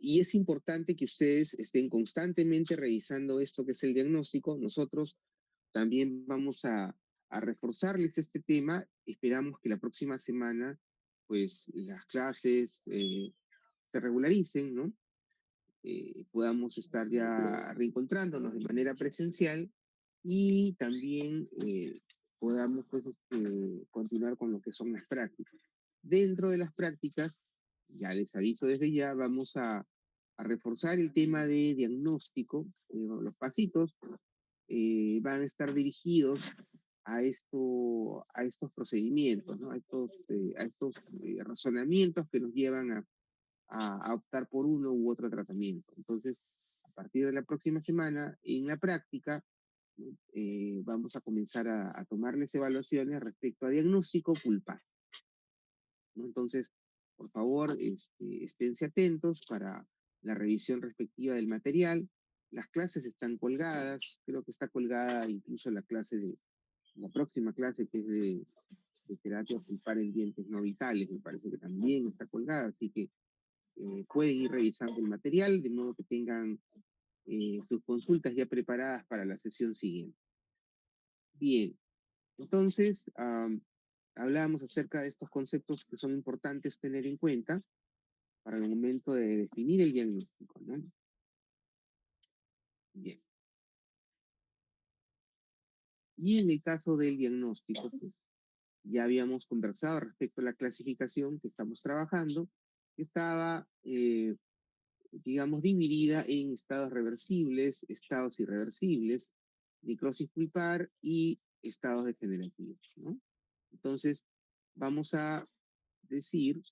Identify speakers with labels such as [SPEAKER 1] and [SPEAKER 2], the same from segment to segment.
[SPEAKER 1] Y es importante que ustedes estén constantemente revisando esto que es el diagnóstico. Nosotros también vamos a reforzarles este tema. Esperamos que la próxima semana, pues, las clases se regularicen, ¿no? Podamos estar ya reencontrándonos de manera presencial y también podamos, pues, continuar con lo que son las prácticas. Dentro de las prácticas, ya les aviso desde ya, vamos a reforzar el tema de diagnóstico. Los pasitos van a estar dirigidos a estos procedimientos, ¿no? A estos razonamientos que nos llevan a optar por uno u otro tratamiento. Entonces, a partir de la próxima semana, en la práctica, ¿no? Vamos a comenzar a tomarles evaluaciones respecto a diagnóstico pulpar, ¿no? Entonces, por favor, esténse atentos para la revisión respectiva del material. Las clases están colgadas, creo que está colgada incluso la próxima clase que es de terapia pulpar en dientes no vitales, me parece que también está colgada, así que pueden ir revisando el material de modo que tengan sus consultas ya preparadas para la sesión siguiente. Bien, entonces hablábamos acerca de estos conceptos que son importantes tener en cuenta para el momento de definir el diagnóstico, ¿no? Bien. Y en el caso del diagnóstico, pues ya habíamos conversado respecto a la clasificación que estamos trabajando, que estaba, digamos, dividida en estados reversibles, estados irreversibles, necrosis pulpar y estados degenerativos, ¿no? Entonces, vamos a decir,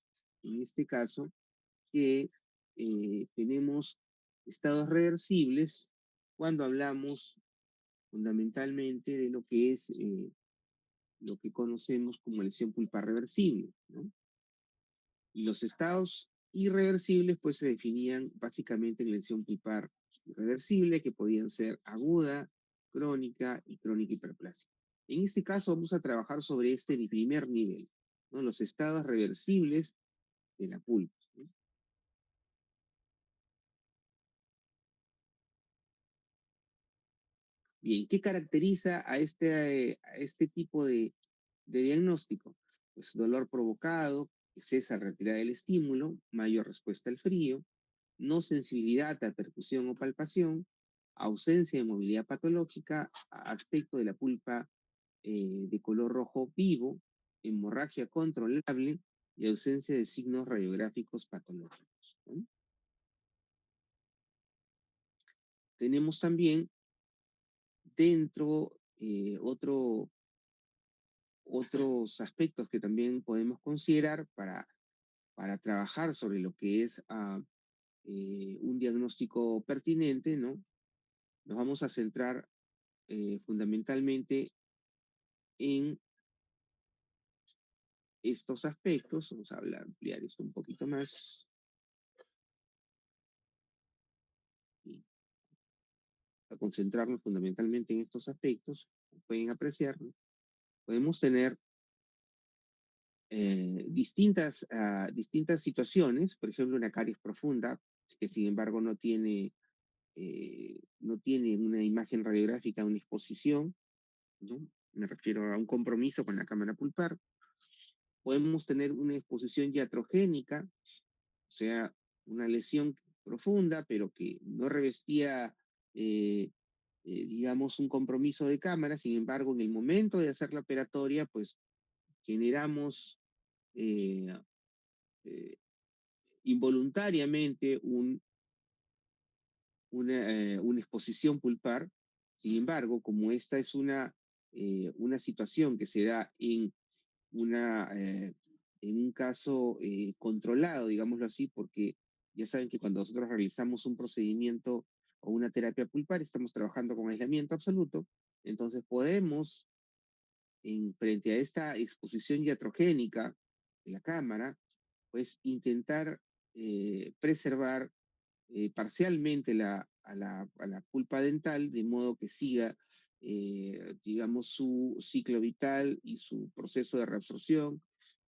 [SPEAKER 1] en este caso, que tenemos estados reversibles cuando hablamos fundamentalmente de lo que es lo que conocemos como lesión pulpar reversible, ¿no? Y los estados irreversibles pues se definían básicamente en lesión pulpar irreversible, que podían ser aguda, crónica y crónica hiperplásica. En este caso vamos a trabajar sobre este primer nivel, ¿no? Los estados reversibles de la pulpa, ¿no? Bien, ¿qué caracteriza a este tipo de diagnóstico? Pues dolor provocado, que cesa al retirar el estímulo, mayor respuesta al frío, no sensibilidad a percusión o palpación, ausencia de movilidad patológica, aspecto de la pulpa de color rojo vivo, hemorragia controlable y ausencia de signos radiográficos patológicos, ¿no? Tenemos también dentro otros aspectos que también podemos considerar para trabajar sobre lo que es un diagnóstico pertinente, ¿no? Nos vamos a centrar fundamentalmente en estos aspectos. Vamos a ampliar esto un poquito más y a concentrarnos fundamentalmente en estos aspectos. Como pueden apreciar, ¿no? Podemos tener distintas situaciones, por ejemplo, una caries profunda, que sin embargo no tiene una imagen radiográfica, una exposición, ¿no? Me refiero a un compromiso con la cámara pulpar. Podemos tener una exposición iatrogénica, o sea, una lesión profunda, pero que no revestía, digamos, un compromiso de cámara. Sin embargo, en el momento de hacer la operatoria, pues generamos eh, eh, involuntariamente una exposición pulpar. Sin embargo, como esta es una situación que se da en un caso controlado, digámoslo así, porque ya saben que cuando nosotros realizamos un procedimiento o una terapia pulpar, estamos trabajando con aislamiento absoluto, entonces podemos, frente a esta exposición iatrogénica de la cámara, pues intentar preservar parcialmente a la pulpa dental, de modo que siga, digamos, su ciclo vital y su proceso de reabsorción,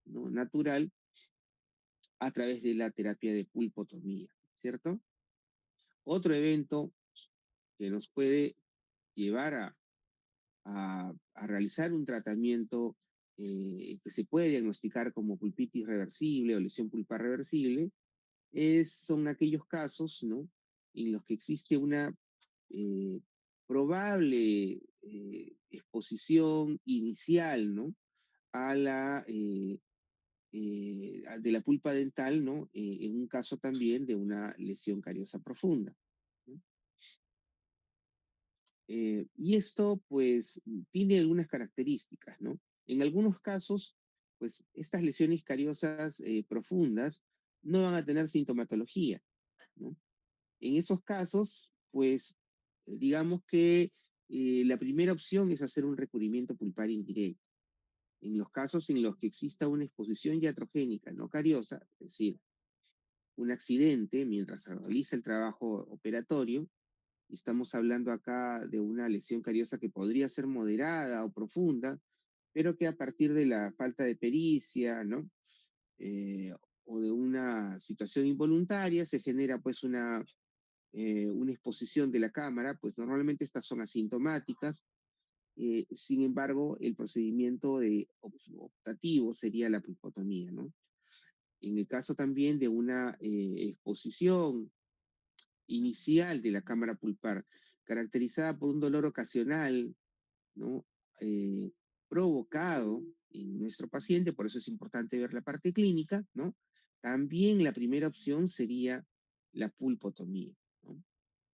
[SPEAKER 1] ¿no? Natural a través de la terapia de pulpotomía. ¿cierto? Otro evento que nos puede llevar a realizar un tratamiento que se puede diagnosticar como pulpitis reversible o lesión pulpar reversible, son aquellos casos, ¿no? En los que existe una eh, probable exposición inicial, ¿no? A de la pulpa dental, ¿no? En un caso también de una lesión cariosa profunda, ¿no? Y esto, pues, tiene algunas características, ¿no? En algunos casos, pues, estas lesiones cariosas profundas no van a tener sintomatología, ¿no? En esos casos, pues, digamos que la primera opción es hacer un recubrimiento pulpar indirecto. En los casos en los que exista una exposición iatrogénica no cariosa, es decir, un accidente mientras se realiza el trabajo operatorio, y estamos hablando acá de una lesión cariosa que podría ser moderada o profunda, pero que a partir de la falta de pericia, ¿no? Eh, o de una situación involuntaria se genera pues una exposición de la cámara, pues normalmente estas son asintomáticas. Sin embargo, el procedimiento optativo sería la pulpotomía, ¿no? En el caso también de una exposición inicial de la cámara pulpar, caracterizada por un dolor ocasional, ¿no? Eh, provocado en nuestro paciente, por eso es importante ver la parte clínica, ¿no? También la primera opción sería la pulpotomía, ¿no?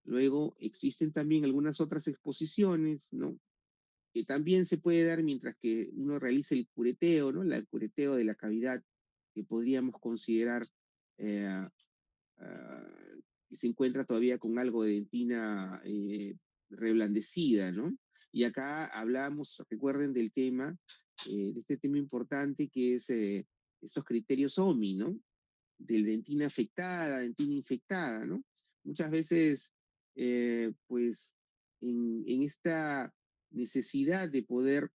[SPEAKER 1] Luego existen también algunas otras exposiciones, ¿no? Que también se puede dar mientras que uno realiza el cureteo, ¿no? El cureteo de la cavidad que podríamos considerar eh, ah, que se encuentra todavía con algo de dentina reblandecida, ¿no? Y acá hablamos, recuerden, del tema, de este tema importante que es estos criterios OMI, ¿no? De dentina afectada, dentina infectada, ¿no? Muchas veces, pues, en esta necesidad de poder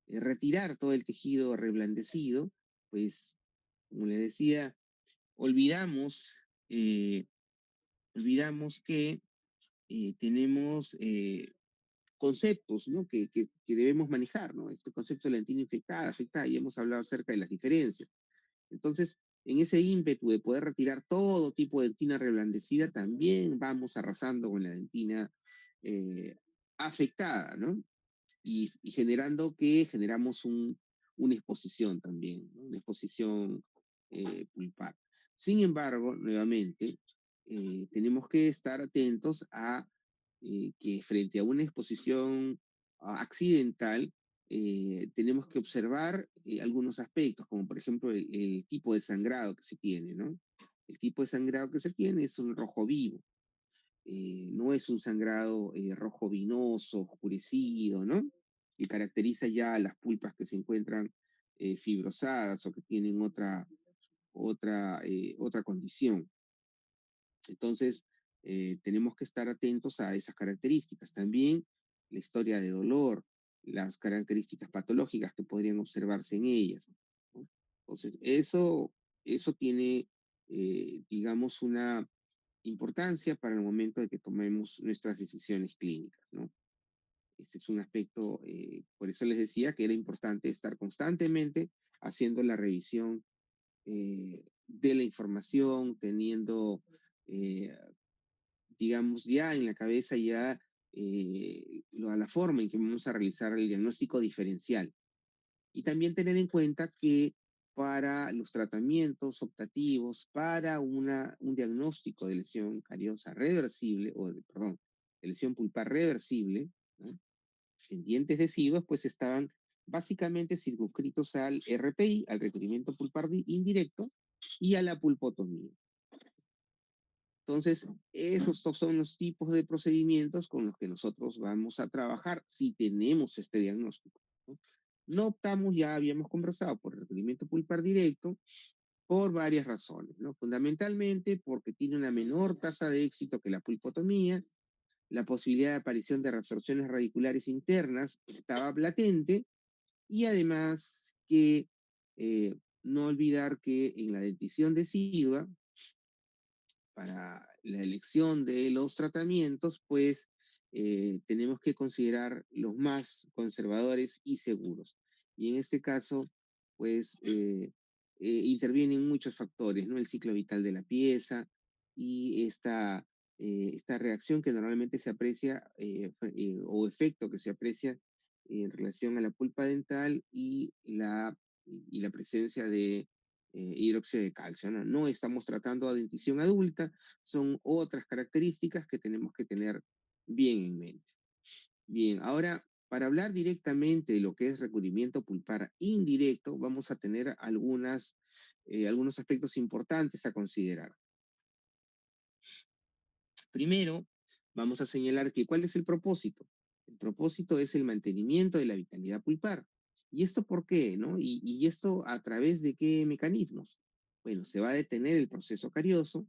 [SPEAKER 1] retirar todo el tejido reblandecido, pues, como les decía, olvidamos, eh, olvidamos que tenemos conceptos, ¿no? Que debemos manejar, ¿no? Este concepto de lentina infectada, afectada, y hemos hablado acerca de las diferencias. Entonces, en ese ímpetu de poder retirar todo tipo de dentina reblandecida, también vamos arrasando con la dentina eh, afectada, ¿no? Y generando que generamos una exposición también, ¿no? Una exposición pulpar. Sin embargo, nuevamente, tenemos que estar atentos a que frente a una exposición accidental, tenemos que observar algunos aspectos, como por ejemplo el tipo de sangrado que se tiene, ¿no? El tipo de sangrado que se tiene es un rojo vivo, no es un sangrado rojo vinoso, oscurecido, ¿no? Que caracteriza ya a las pulpas que se encuentran fibrosadas o que tienen otra condición. Entonces, tenemos que estar atentos a esas características. También la historia de dolor, las características patológicas que podrían observarse en ellas, ¿no? Entonces, eso tiene, digamos, una importancia para el momento de que tomemos nuestras decisiones clínicas, ¿no? Ese es un aspecto, por eso les decía que era importante estar constantemente haciendo la revisión de la información, teniendo, eh, digamos, ya en la cabeza ya la forma en que vamos a realizar el diagnóstico diferencial. Y también tener en cuenta que para los tratamientos optativos, para un diagnóstico de lesión cariosa reversible, perdón, de lesión pulpar reversible, ¿no? En dientes deciduos, pues estaban básicamente circunscritos al RPI, al recubrimiento pulpar indirecto, y a la pulpotomía. Entonces, esos son los tipos de procedimientos con los que nosotros vamos a trabajar si tenemos este diagnóstico, ¿no? No optamos, ya habíamos conversado, por el requerimiento pulpar directo por varias razones, ¿no? Fundamentalmente porque tiene una menor tasa de éxito que la pulpotomía, la posibilidad de aparición de reabsorciones radiculares internas estaba latente y además que No olvidar que en la dentición decidua, para la elección de los tratamientos, pues tenemos que considerar los más conservadores y seguros. Y en este caso, pues intervienen muchos factores, ¿no? El ciclo vital de la pieza y esta reacción que normalmente se aprecia o efecto que se aprecia en relación a la pulpa dental y la presencia de hidróxido de calcio, ¿no? No estamos tratando a dentición adulta, son otras características que tenemos que tener bien en mente. Bien, ahora, para hablar directamente de lo que es recubrimiento pulpar indirecto, vamos a tener algunos aspectos importantes a considerar. Primero, vamos a señalar que ¿cuál es el propósito? El propósito es el mantenimiento de la vitalidad pulpar. ¿Y esto por qué? ¿No? ¿Y esto a través de qué mecanismos? Bueno, se va a detener el proceso carioso,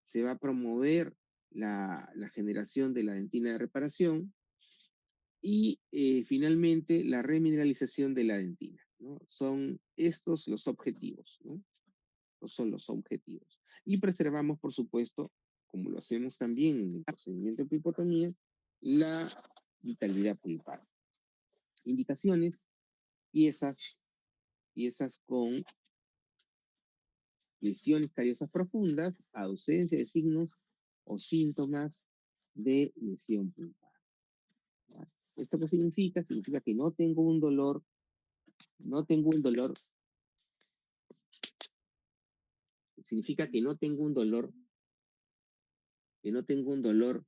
[SPEAKER 1] se va a promover la generación de la dentina de reparación y finalmente la remineralización de la dentina, ¿no? Son estos los objetivos, ¿no? Son los objetivos. Y preservamos, por supuesto, como lo hacemos también en el procedimiento de pipotomía, la vitalidad pulpar. Indicaciones, piezas, piezas con lesiones cariosas profundas, ausencia de signos o síntomas de lesión pulpar. ¿Ya? ¿Esto qué significa? Significa que no tengo un dolor, no tengo un dolor, significa que no tengo un dolor, que no tengo un dolor,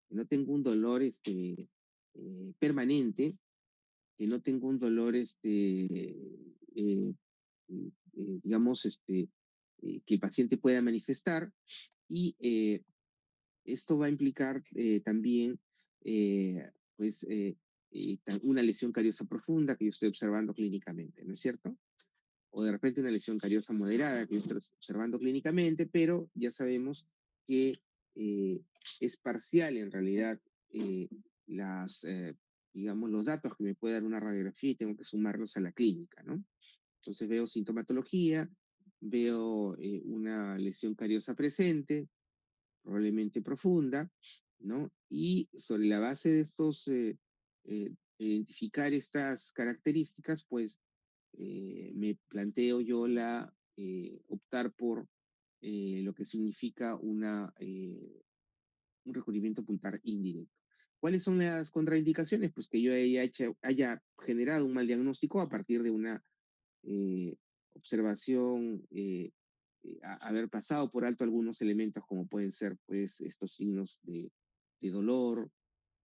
[SPEAKER 1] que no tengo un dolor permanente, que no tengo un dolor, digamos, que el paciente pueda manifestar y esto va a implicar también, pues, una lesión cariosa profunda que yo estoy observando clínicamente, ¿no es cierto? O de repente una lesión cariosa moderada que yo estoy observando clínicamente, pero ya sabemos que eh, es parcial en realidad eh, las, digamos, los datos que me puede dar una radiografía y tengo que sumarlos a la clínica, ¿no? Entonces veo sintomatología, veo una lesión cariosa presente, probablemente profunda, ¿no? Y sobre la base de identificar estas características, pues me planteo yo optar por lo que significa un recubrimiento pulpar indirecto. ¿Cuáles son las contraindicaciones? Pues que yo haya generado un mal diagnóstico a partir de una eh, observación, haber pasado por alto algunos elementos como pueden ser pues estos signos de dolor,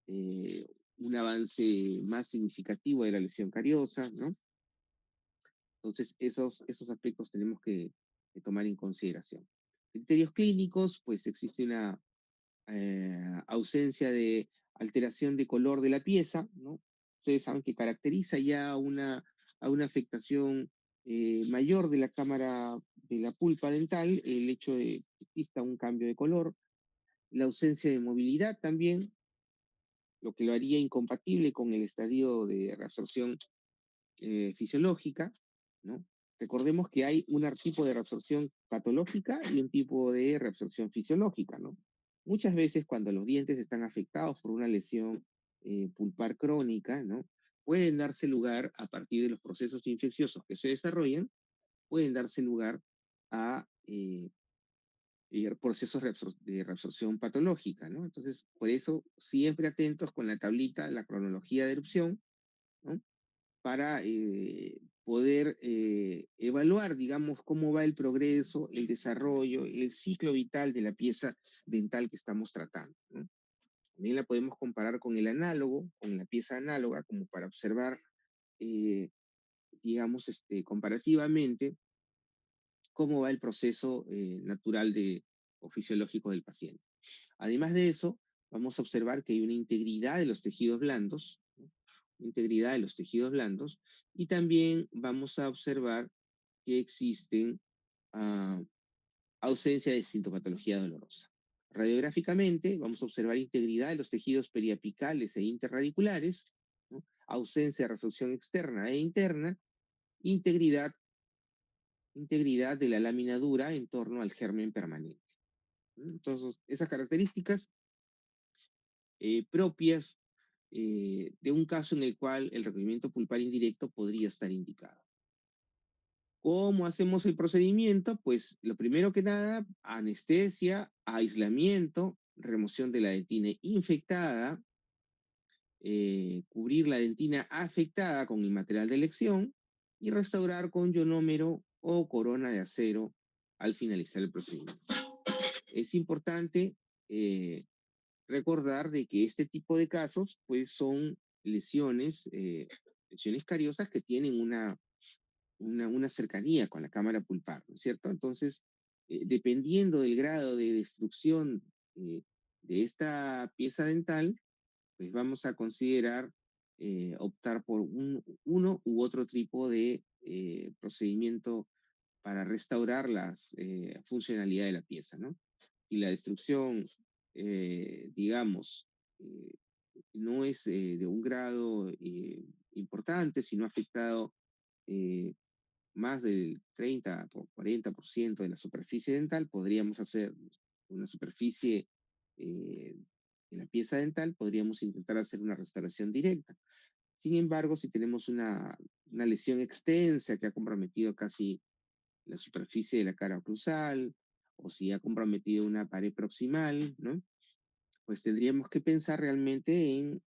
[SPEAKER 1] eh, un avance más significativo de la lesión cariosa, ¿no? Entonces, esos aspectos tenemos que tomar en consideración. Criterios clínicos, pues existe una ausencia de alteración de color de la pieza, ¿no? Ustedes saben que caracteriza ya a una afectación mayor de la cámara de la pulpa dental, el hecho de que exista un cambio de color, la ausencia de movilidad también, lo que lo haría incompatible con el estadio de reabsorción fisiológica, ¿no? Recordemos que hay un tipo de reabsorción patológica y un tipo de reabsorción fisiológica, ¿no? Muchas veces cuando los dientes están afectados por una lesión pulpar crónica, ¿no? Pueden darse lugar a partir de los procesos infecciosos que se desarrollan, pueden darse lugar a procesos de reabsorción patológica, ¿no? Entonces, por eso, siempre atentos con la tablita, la cronología de erupción, ¿no? Para poder evaluar, digamos, cómo va el progreso, el desarrollo, el ciclo vital de la pieza dental que estamos tratando, ¿no? También la podemos comparar con el análogo, con la pieza análoga, como para observar, eh, digamos, comparativamente, cómo va el proceso natural o fisiológico del paciente. Además de eso, vamos a observar que hay una integridad de los tejidos blandos, ¿no? Integridad de los tejidos blandos, y también vamos a observar que existen ah, ausencia de sintomatología dolorosa. Radiográficamente vamos a observar integridad de los tejidos periapicales e interradiculares, ¿no? ausencia de reflexión externa e interna, integridad, integridad de la lámina dura en torno al germen permanente. Entonces, esas características propias de un caso en el cual el recubrimiento pulpar indirecto podría estar indicado. ¿Cómo hacemos el procedimiento? Pues lo primero que nada, anestesia, aislamiento, remoción de la dentina infectada, cubrir la dentina afectada con el material de elección y restaurar con ionómero o corona de acero al finalizar el procedimiento. Es importante recordar de que este tipo de casos pues son lesiones cariosas que tienen una cercanía con la cámara pulpar, ¿no es cierto? Entonces, dependiendo del grado de destrucción de esta pieza dental, pues vamos a considerar optar por uno u otro tipo de procedimiento para restaurar la funcionalidad de la pieza, ¿no? Y la destrucción, digamos, eh, no es de un grado importante, sino ha afectado eh, más del 30 o 40% de la superficie dental, podríamos hacer una superficie eh, de la pieza dental, podríamos intentar hacer una restauración directa. Sin embargo, si tenemos una lesión extensa que ha comprometido casi la superficie de la cara oclusal, o si ha comprometido una pared proximal, ¿no? Pues tendríamos que pensar realmente en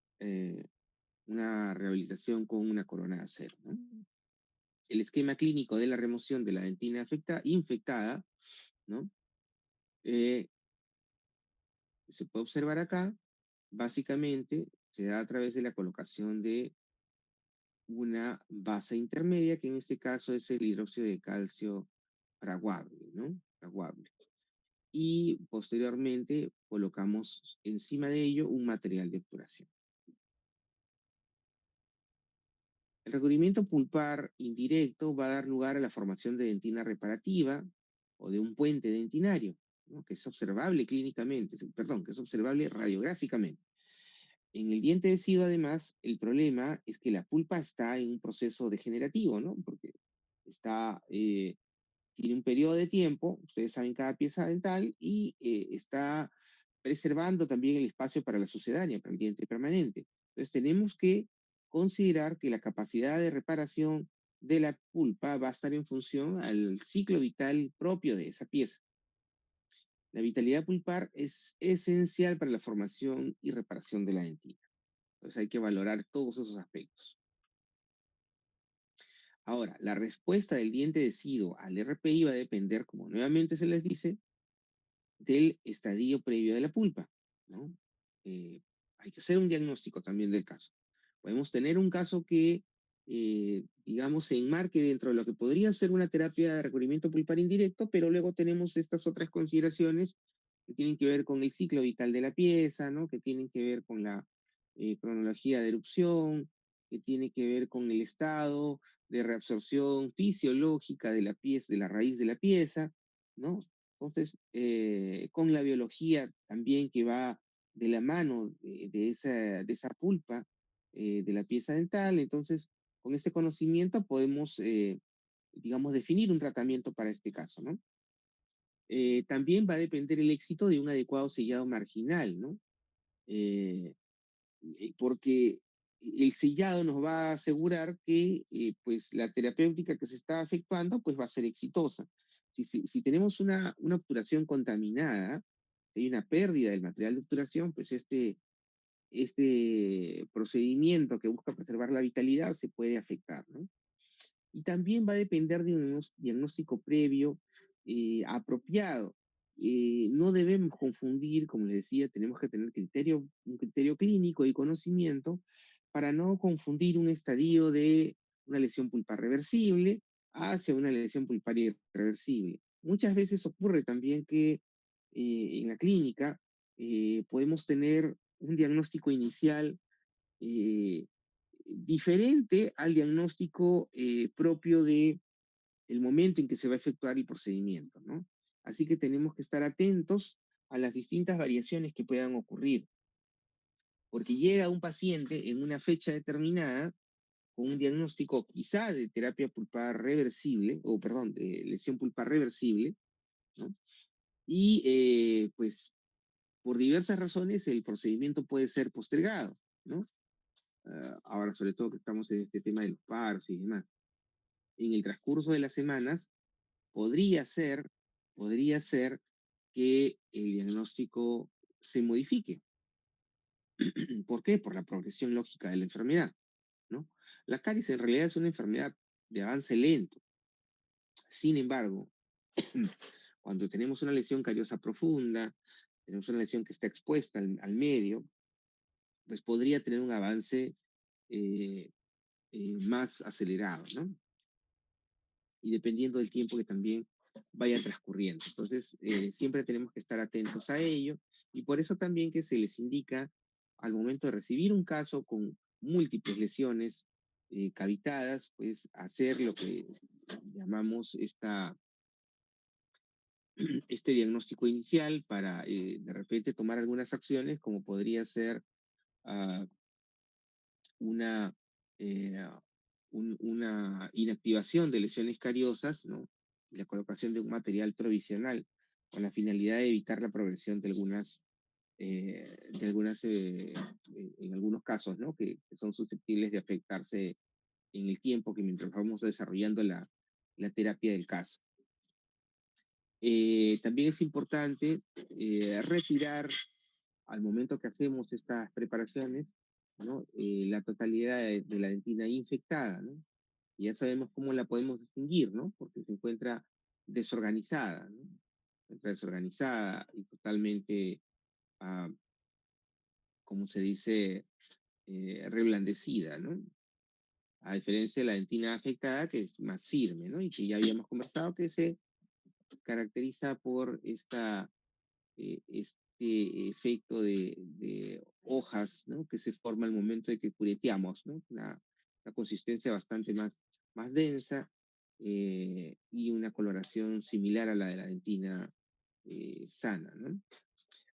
[SPEAKER 1] una rehabilitación con una corona de acero, ¿no? El esquema clínico de la remoción de la dentina infectada, ¿no? Eh, Se puede observar acá, básicamente se da a través de la colocación de una base intermedia, que en este caso es el hidróxido de calcio fraguable, ¿no? Fraguable. Y posteriormente colocamos encima de ello un material de obturación. El recubrimiento pulpar indirecto va a dar lugar a la formación de dentina reparativa o de un puente dentinario, ¿no? Que es observable clínicamente, perdón, que es observable radiográficamente. En el diente deciduo, además, el problema es que la pulpa está en un proceso degenerativo, ¿no? Porque está tiene un periodo de tiempo, ustedes saben cada pieza dental, y está preservando también el espacio para la sucedánea, para el diente permanente. Entonces tenemos que considerar que la capacidad de reparación de la pulpa va a estar en función al ciclo vital propio de esa pieza. La vitalidad pulpar es esencial para la formación y reparación de la dentina. Entonces hay que valorar todos esos aspectos. Ahora, la respuesta del diente deciduo al RPI va a depender, como nuevamente se les dice, del estadio previo de la pulpa, ¿no? Eh, Hay que hacer un diagnóstico también del caso. Podemos tener un caso que, digamos, se enmarque dentro de lo que podría ser una terapia de recubrimiento pulpar indirecto, pero luego tenemos estas otras consideraciones que tienen que ver con el ciclo vital de la pieza, ¿no? Que tienen que ver con la cronología de erupción, que tiene que ver con el estado de reabsorción fisiológica de la pieza, de la raíz de la pieza, ¿no? Entonces, con la biología también que va de la mano de esa pulpa de la pieza dental, entonces, con este conocimiento podemos, digamos, definir un tratamiento para este caso, ¿no? También va a depender el éxito de un adecuado sellado marginal, ¿no? Eh, Porque el sellado nos va a asegurar que pues la terapéutica que se está efectuando pues va a ser exitosa. Si tenemos una obturación contaminada, hay una pérdida del material de obturación, pues este procedimiento que busca preservar la vitalidad se puede afectar, ¿no? Y también va a depender de un diagnóstico previo apropiado. No debemos confundir, como les decía, tenemos que tener un criterio clínico y conocimiento para no confundir un estadio de una lesión pulpar reversible hacia una lesión pulpar irreversible. Muchas veces ocurre también que en la clínica podemos tener un diagnóstico inicial eh, diferente al diagnóstico propio de el momento en que se va a efectuar el procedimiento, ¿no? Así que tenemos que estar atentos a las distintas variaciones que puedan ocurrir. porque llega un paciente en una fecha determinada con un diagnóstico quizá de terapia pulpar reversible, o perdón, de lesión pulpar reversible, ¿no? Y pues por diversas razones el procedimiento puede ser postergado, ¿no? Ahora, sobre todo que estamos en este tema de los paros y demás. En el transcurso de las semanas, podría ser, podría ser que el diagnóstico se modifique. ¿Por qué? Por la progresión lógica de la enfermedad, ¿no? La caries en realidad es una enfermedad de avance lento. Sin embargo, cuando tenemos una lesión cariosa profunda, tenemos una lesión que está expuesta al medio, pues podría tener un avance eh, más acelerado, ¿no? Y dependiendo del tiempo que también vaya transcurriendo. Entonces, siempre tenemos que estar atentos a ello y por eso también que se les indica al momento de recibir un caso con múltiples lesiones cavitadas, pues hacer lo que llamamos este diagnóstico inicial para de repente tomar algunas acciones como podría ser uh, una, eh, una inactivación de lesiones cariosas, ¿no? Y la colocación de un material provisional con la finalidad de evitar la progresión en algunos casos, ¿no? Que son susceptibles de afectarse en el tiempo que mientras vamos desarrollando la terapia del caso. También es importante retirar al momento que hacemos estas preparaciones, ¿no? La totalidad de la dentina infectada, ¿no? Y ya sabemos cómo la podemos distinguir, ¿no? Porque se encuentra desorganizada, ¿no? Se encuentra desorganizada y totalmente, ah, como se dice, reblandecida, ¿no? A diferencia de la dentina afectada, que es más firme, ¿no? Y que ya habíamos conversado que se caracteriza por este efecto de hojas, ¿no? Que se forma al momento de que cureteamos, ¿no? Una consistencia bastante más densa y una coloración similar a la de la dentina sana, ¿no?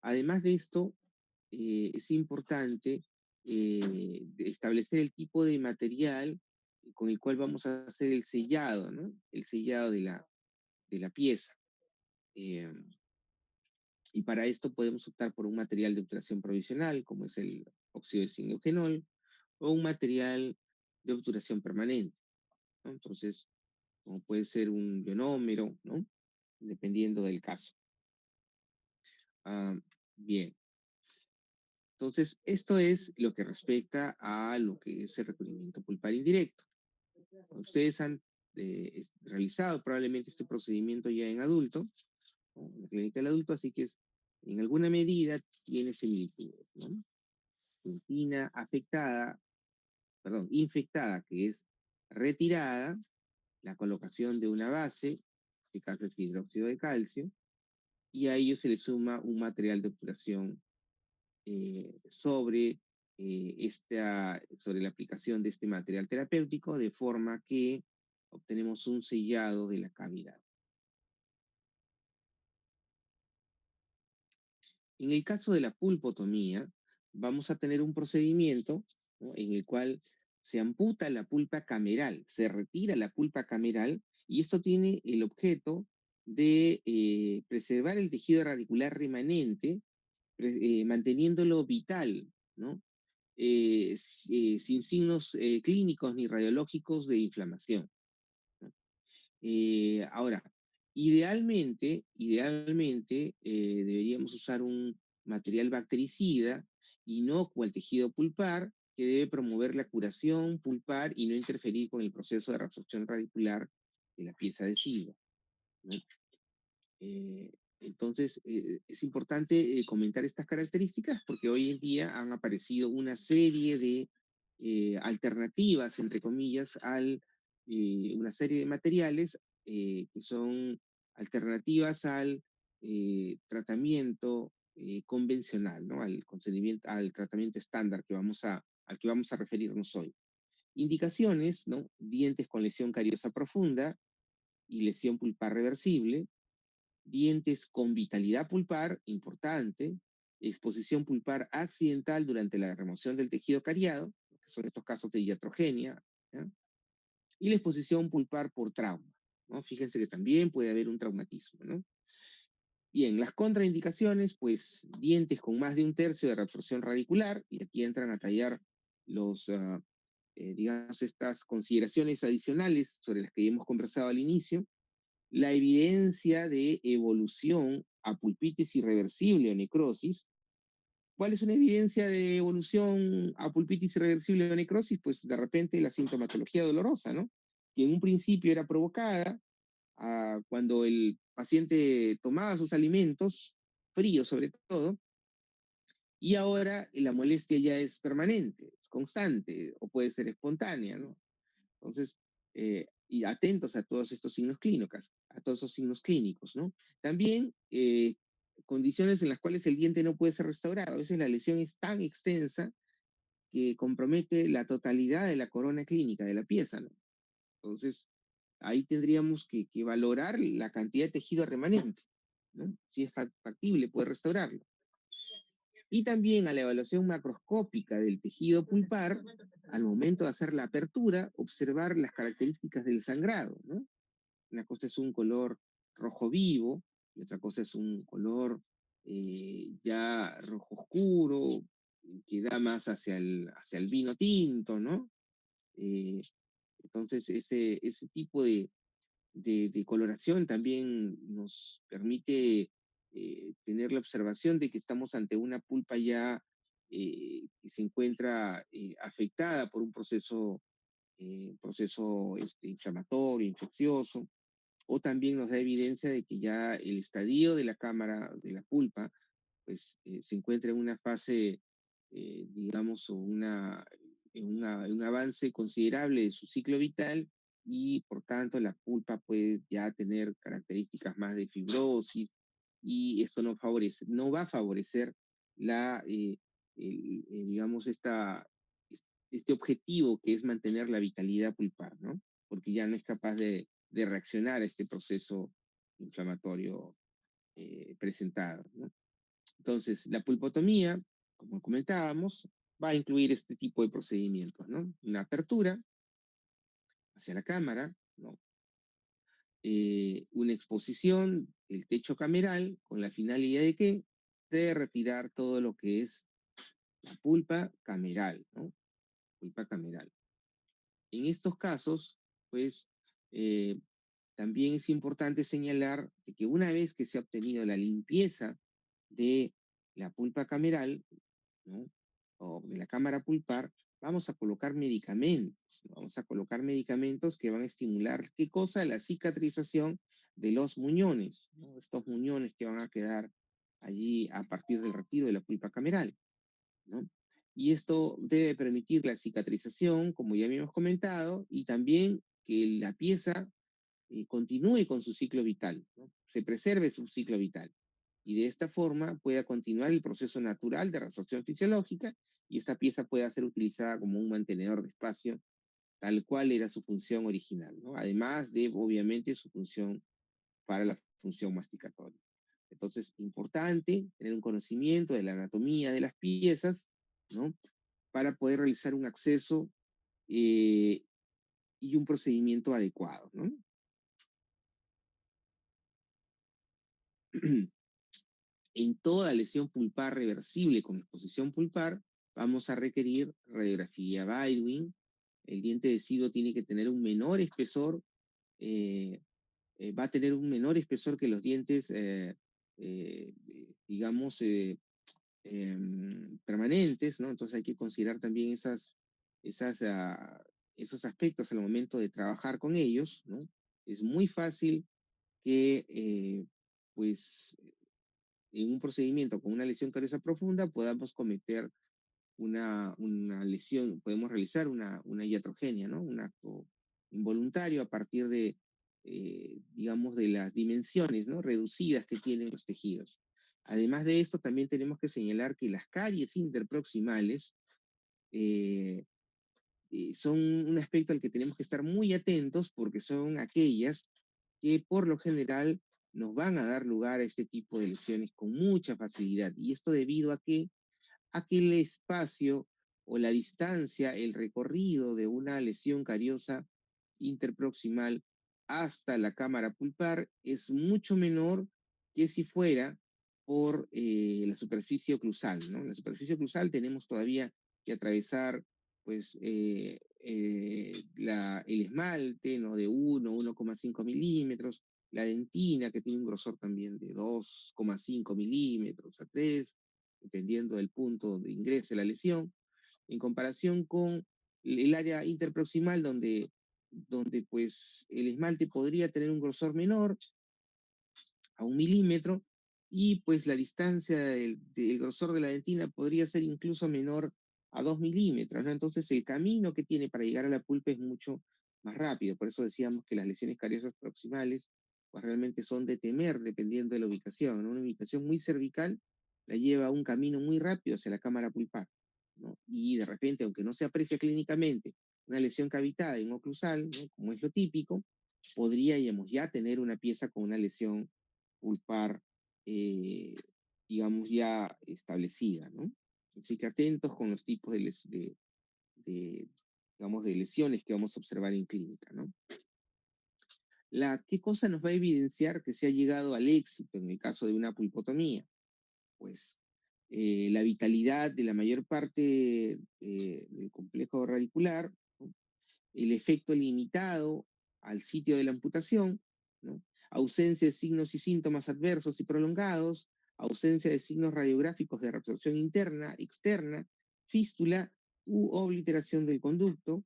[SPEAKER 1] Además de esto, es importante establecer el tipo de material con el cual vamos a hacer el sellado, ¿no? El sellado de la pieza. Eh, Y para esto podemos optar por un material de obturación provisional, como es el óxido de zinc eugenol, o un material de obturación permanente, ¿no? Entonces, como puede ser un ionómero, ¿no? Dependiendo del caso. Ah, bien. Entonces, esto es lo que respecta a lo que es el recubrimiento pulpar indirecto. Ustedes han realizado probablemente este procedimiento ya en adulto, ¿no? En la clínica del adulto, así que en alguna medida tiene similitudes, ¿no? Dentina afectada, perdón, infectada, que es retirada, la colocación de una base, en este caso es hidróxido de calcio, y a ello se le suma un material de obturación sobre la aplicación de este material terapéutico, de forma que obtenemos un sellado de la cavidad. En el caso de la pulpotomía, vamos a tener un procedimiento, ¿no? En el cual se amputa la pulpa cameral, se retira la pulpa cameral, y esto tiene el objeto de preservar el tejido radicular remanente, manteniéndolo vital, ¿no? Sin signos clínicos ni radiológicos de inflamación, ¿no? Ahora, idealmente deberíamos usar un material bactericida inocuo al tejido pulpar que debe promover la curación pulpar y no interferir con el proceso de reabsorción radicular de la pieza adhesiva, ¿no? Eh, entonces, es importante comentar estas características porque hoy en día han aparecido una serie de alternativas, entre comillas, una serie de materiales que son alternativas al tratamiento convencional, ¿no? Al tratamiento estándar al que vamos a referirnos hoy. Indicaciones, ¿no? Dientes con lesión cariosa profunda y lesión pulpar reversible, dientes con vitalidad pulpar, importante, exposición pulpar accidental durante la remoción del tejido cariado, que son estos casos de iatrogenia, ¿ya? Y la exposición pulpar por trauma, ¿no? Fíjense que también puede haber un traumatismo, ¿no? Bien, las contraindicaciones, pues dientes con más de un tercio de reabsorción radicular, y aquí entran a tallar los, digamos, estas consideraciones adicionales sobre las que hemos conversado al inicio, la evidencia de evolución a pulpitis irreversible o necrosis. ¿Cuál es una evidencia de evolución a pulpitis irreversible o necrosis? Pues de repente la sintomatología dolorosa, ¿no? Que en un principio era provocada cuando el paciente tomaba sus alimentos, fríos sobre todo, y ahora la molestia ya es permanente, es constante, o puede ser espontánea, ¿no? Entonces, y atentos a todos estos signos clínicos, a todos esos signos clínicos, ¿no? También condiciones en las cuales el diente no puede ser restaurado. A veces la lesión es tan extensa que compromete la totalidad de la corona clínica de la pieza, ¿no? Entonces, ahí tendríamos que valorar la cantidad de tejido remanente, ¿no? Si es factible, puede restaurarlo. Y también a la evaluación macroscópica del tejido pulpar, al momento de hacer la apertura, observar las características del sangrado, ¿no? Una cosa es un color rojo vivo, y otra cosa es un color ya rojo oscuro, que da más hacia el vino tinto, ¿no? Eh, entonces, ese tipo de coloración también nos permite tener la observación de que estamos ante una pulpa ya que se encuentra afectada por un proceso inflamatorio, infeccioso, o también nos da evidencia de que ya el estadio de la cámara, de la pulpa, pues se encuentra en una fase, digamos, en un avance considerable de su ciclo vital, y por tanto la pulpa puede ya tener características más de fibrosis, y esto no va a favorecer la, digamos, este objetivo que es mantener la vitalidad pulpar, ¿no? Porque ya no es capaz de reaccionar a este proceso inflamatorio presentado, ¿no? Entonces, la pulpotomía, como comentábamos, va a incluir este tipo de procedimientos, ¿no? Una apertura hacia la cámara, ¿no? Una exposición del techo cameral con la finalidad de qué? De retirar todo lo que es la pulpa cameral, ¿no? Pulpa cameral. En estos casos, pues, eh, también es importante señalar que una vez que se ha obtenido la limpieza de la pulpa cameral, ¿no? O de la cámara pulpar, vamos a colocar medicamentos, ¿no? Vamos a colocar medicamentos que van a estimular, ¿qué cosa? La cicatrización de los muñones, ¿no? Estos muñones que van a quedar allí a partir del retiro de la pulpa cameral, ¿no? Y esto debe permitir la cicatrización, como ya habíamos comentado, y también que la pieza continúe con su ciclo vital, ¿no? Se preserve su ciclo vital. Y de esta forma pueda continuar el proceso natural de resorción fisiológica, y esta pieza pueda ser utilizada como un mantenedor de espacio, tal cual era su función original, ¿no? Además de, obviamente, su función para la función masticatoria. Entonces, importante tener un conocimiento de la anatomía de las piezas, ¿no? Para poder realizar un acceso eh, y un procedimiento adecuado, ¿no? En toda lesión pulpar reversible con exposición pulpar, vamos a requerir radiografía Baldwin. El diente deciduo tiene que tener un menor espesor, eh, va a tener un menor espesor que los dientes, digamos, permanentes, ¿no? Entonces hay que considerar también esas, esos aspectos al momento de trabajar con ellos, ¿no? Es muy fácil que, pues, en un procedimiento con una lesión cariosa profunda podamos cometer una lesión, podemos realizar una iatrogenia, ¿no? Un acto involuntario a partir de, digamos, de las dimensiones, ¿no? Reducidas que tienen los tejidos. Además de esto, también tenemos que señalar que las caries interproximales eh, son un aspecto al que tenemos que estar muy atentos, porque son aquellas que por lo general nos van a dar lugar a este tipo de lesiones con mucha facilidad. Y esto debido a que el espacio o la distancia, el recorrido de una lesión cariosa interproximal hasta la cámara pulpar es mucho menor que si fuera por la superficie oclusal, ¿no? En la superficie oclusal tenemos todavía que atravesar pues el esmalte, ¿no? De 1,5 milímetros, la dentina que tiene un grosor también de 2,5 milímetros a 3, dependiendo del punto donde ingrese la lesión, en comparación con el área interproximal donde pues el esmalte podría tener un grosor menor a 1 milímetro y pues la distancia del grosor de la dentina podría ser incluso menor a 2 milímetros, ¿no? Entonces el camino que tiene para llegar a la pulpa es mucho más rápido. Por eso decíamos que las lesiones cariosas proximales pues realmente son de temer dependiendo de la ubicación, ¿no? Una ubicación muy cervical la lleva a un camino muy rápido hacia la cámara pulpar, ¿no? Y de repente, aunque no se aprecia clínicamente una lesión cavitada en oclusal, ¿no? Como es lo típico, podríamos ya tener una pieza con una lesión pulpar, eh, digamos, ya establecida, ¿no? Así que atentos con los tipos de, digamos, de lesiones que vamos a observar en clínica, ¿no? ¿Qué cosa nos va a evidenciar que se ha llegado al éxito en el caso de una pulpotomía? Pues la vitalidad de la mayor parte del complejo radicular, ¿no? El efecto limitado al sitio de la amputación, ¿no? Ausencia de signos y síntomas adversos y prolongados, ausencia de signos radiográficos de reabsorción interna, externa, fístula u obliteración del conducto,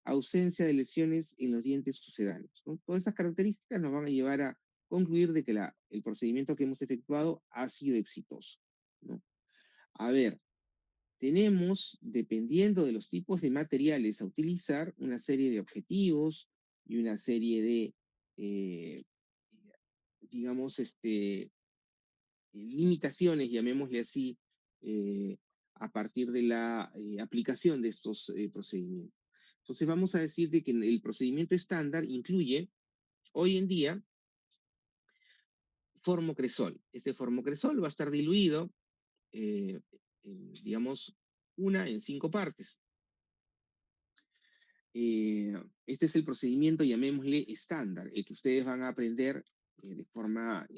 [SPEAKER 1] ausencia de lesiones en los dientes sucedáneos, ¿no? Todas esas características nos van a llevar a concluir de que el procedimiento que hemos efectuado ha sido exitoso, ¿no? A ver, tenemos, dependiendo de los tipos de materiales a utilizar, una serie de objetivos y una serie de, eh, digamos, limitaciones, llamémosle así, eh, a partir de la aplicación de estos procedimientos. Entonces vamos a decir de que el procedimiento estándar incluye, hoy en día, formocresol. Este formocresol va a estar diluido, digamos, una en 5 partes. Eh, este es el procedimiento, llamémosle estándar, el que ustedes van a aprender de forma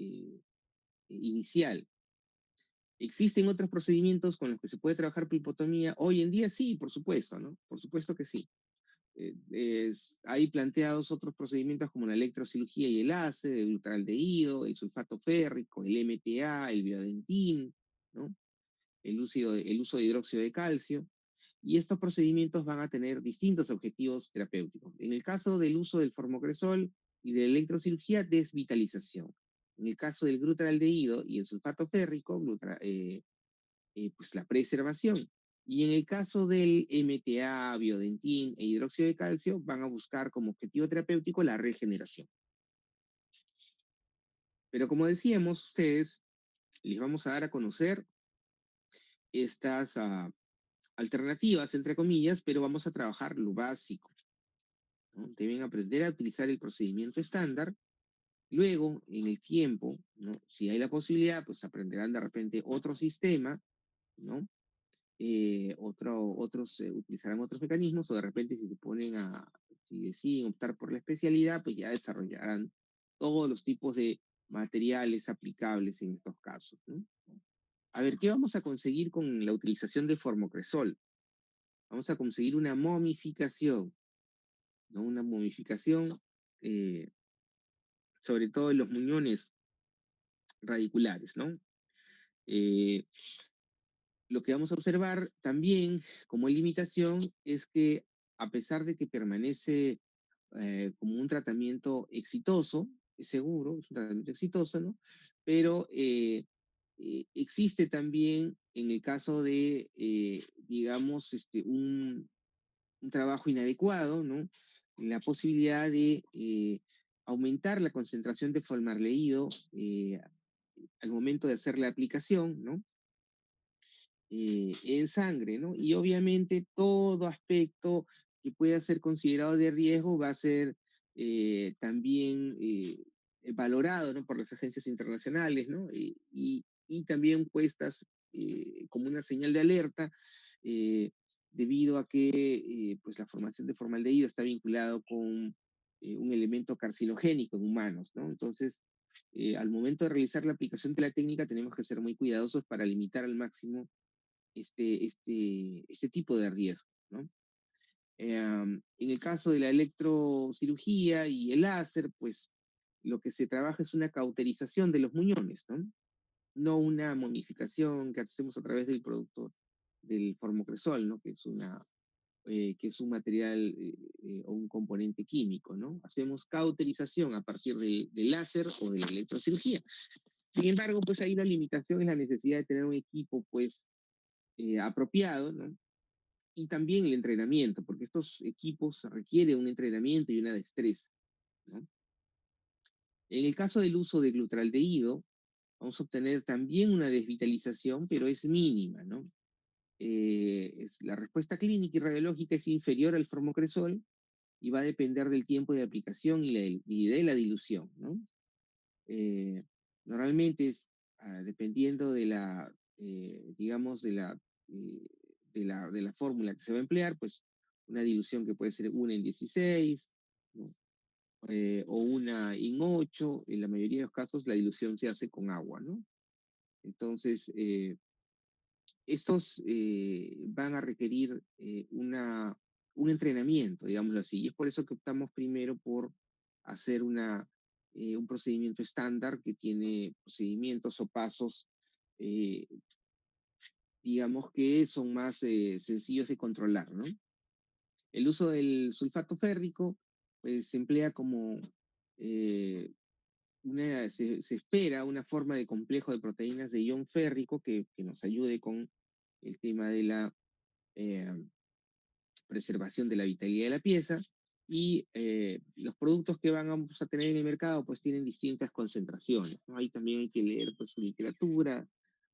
[SPEAKER 1] inicial. ¿Existen otros procedimientos con los que se puede trabajar pulpotomía? Hoy en día sí, por supuesto, ¿no? Por supuesto que sí. Hay planteados otros procedimientos como la electrocirugía y el ACE, el ultraldehído, el sulfato férrico, el MTA, el biodentín, ¿no? El uso de hidróxido de calcio. Y estos procedimientos van a tener distintos objetivos terapéuticos. En el caso del uso del formocresol y de la electrocirugía, desvitalización. En el caso del glutaraldehído y el sulfato férrico, pues la preservación. Y en el caso del MTA, biodentín e hidróxido de calcio, van a buscar como objetivo terapéutico la regeneración. Pero como decíamos, ustedes les vamos a dar a conocer estas alternativas, entre comillas, pero vamos a trabajar lo básico, ¿no? Deben aprender a utilizar el procedimiento estándar. Luego, en el tiempo, ¿no? Si hay la posibilidad, pues aprenderán de repente otro sistema, ¿no? Otros utilizarán otros mecanismos, o de repente si deciden optar por la especialidad, pues ya desarrollarán todos los tipos de materiales aplicables en estos casos, ¿no? A ver, ¿qué vamos a conseguir con la utilización de formocresol? Vamos a conseguir una momificación, ¿no? Una momificación, eh, sobre todo en los muñones radiculares, ¿no? Eh, lo que vamos a observar también como limitación es que a pesar de que permanece como un tratamiento exitoso, es seguro, es un tratamiento exitoso, ¿no? Pero existe también en el caso de, digamos, un trabajo inadecuado, ¿no? La posibilidad de aumentar la concentración de formaldehído al momento de hacer la aplicación, ¿no? En sangre, ¿no? Y obviamente todo aspecto que pueda ser considerado de riesgo va a ser también valorado, ¿no?, por las agencias internacionales, ¿no? Y también puestas como una señal de alerta, eh, debido a que pues la formación de formaldehído está vinculado con un elemento carcinogénico en humanos, ¿no? Entonces, al momento de realizar la aplicación de la técnica tenemos que ser muy cuidadosos para limitar al máximo este tipo de riesgo, ¿no? En el caso de la electrocirugía y el láser, pues lo que se trabaja es una cauterización de los muñones, ¿no? No una momificación que hacemos a través del producto del formocresol, ¿no? Que es un material o un componente químico, ¿no? Hacemos cauterización a partir del láser o de la electrocirugía. Sin embargo, pues ahí la limitación es la necesidad de tener un equipo, pues, apropiado, ¿no? Y también el entrenamiento, porque estos equipos requieren un entrenamiento y una destreza, ¿no? En el caso del uso de glutaraldehído, vamos a obtener también una desvitalización, pero es mínima, ¿no? La respuesta clínica y radiológica es inferior al formocresol y va a depender del tiempo de aplicación y de la dilución, ¿no? Eh, Normalmente es dependiendo de digamos, eh, de la fórmula que se va a emplear, pues una dilución que puede ser 1 en 16, ¿no? O 1 en 8, en la mayoría de los casos la dilución se hace con agua, ¿no? Entonces, estos van a requerir un entrenamiento, digámoslo así, y es por eso que optamos primero por hacer un procedimiento estándar que tiene procedimientos o pasos, eh, digamos que son más sencillos de controlar, ¿no? El uso del sulfato férrico, pues se emplea como eh, se espera una forma de complejo de proteínas de ion férrico que nos ayude con el tema de la eh, preservación de la vitalidad de la pieza, y los productos que vamos a tener en el mercado pues tienen distintas concentraciones, ¿no? Ahí también hay que leer pues su literatura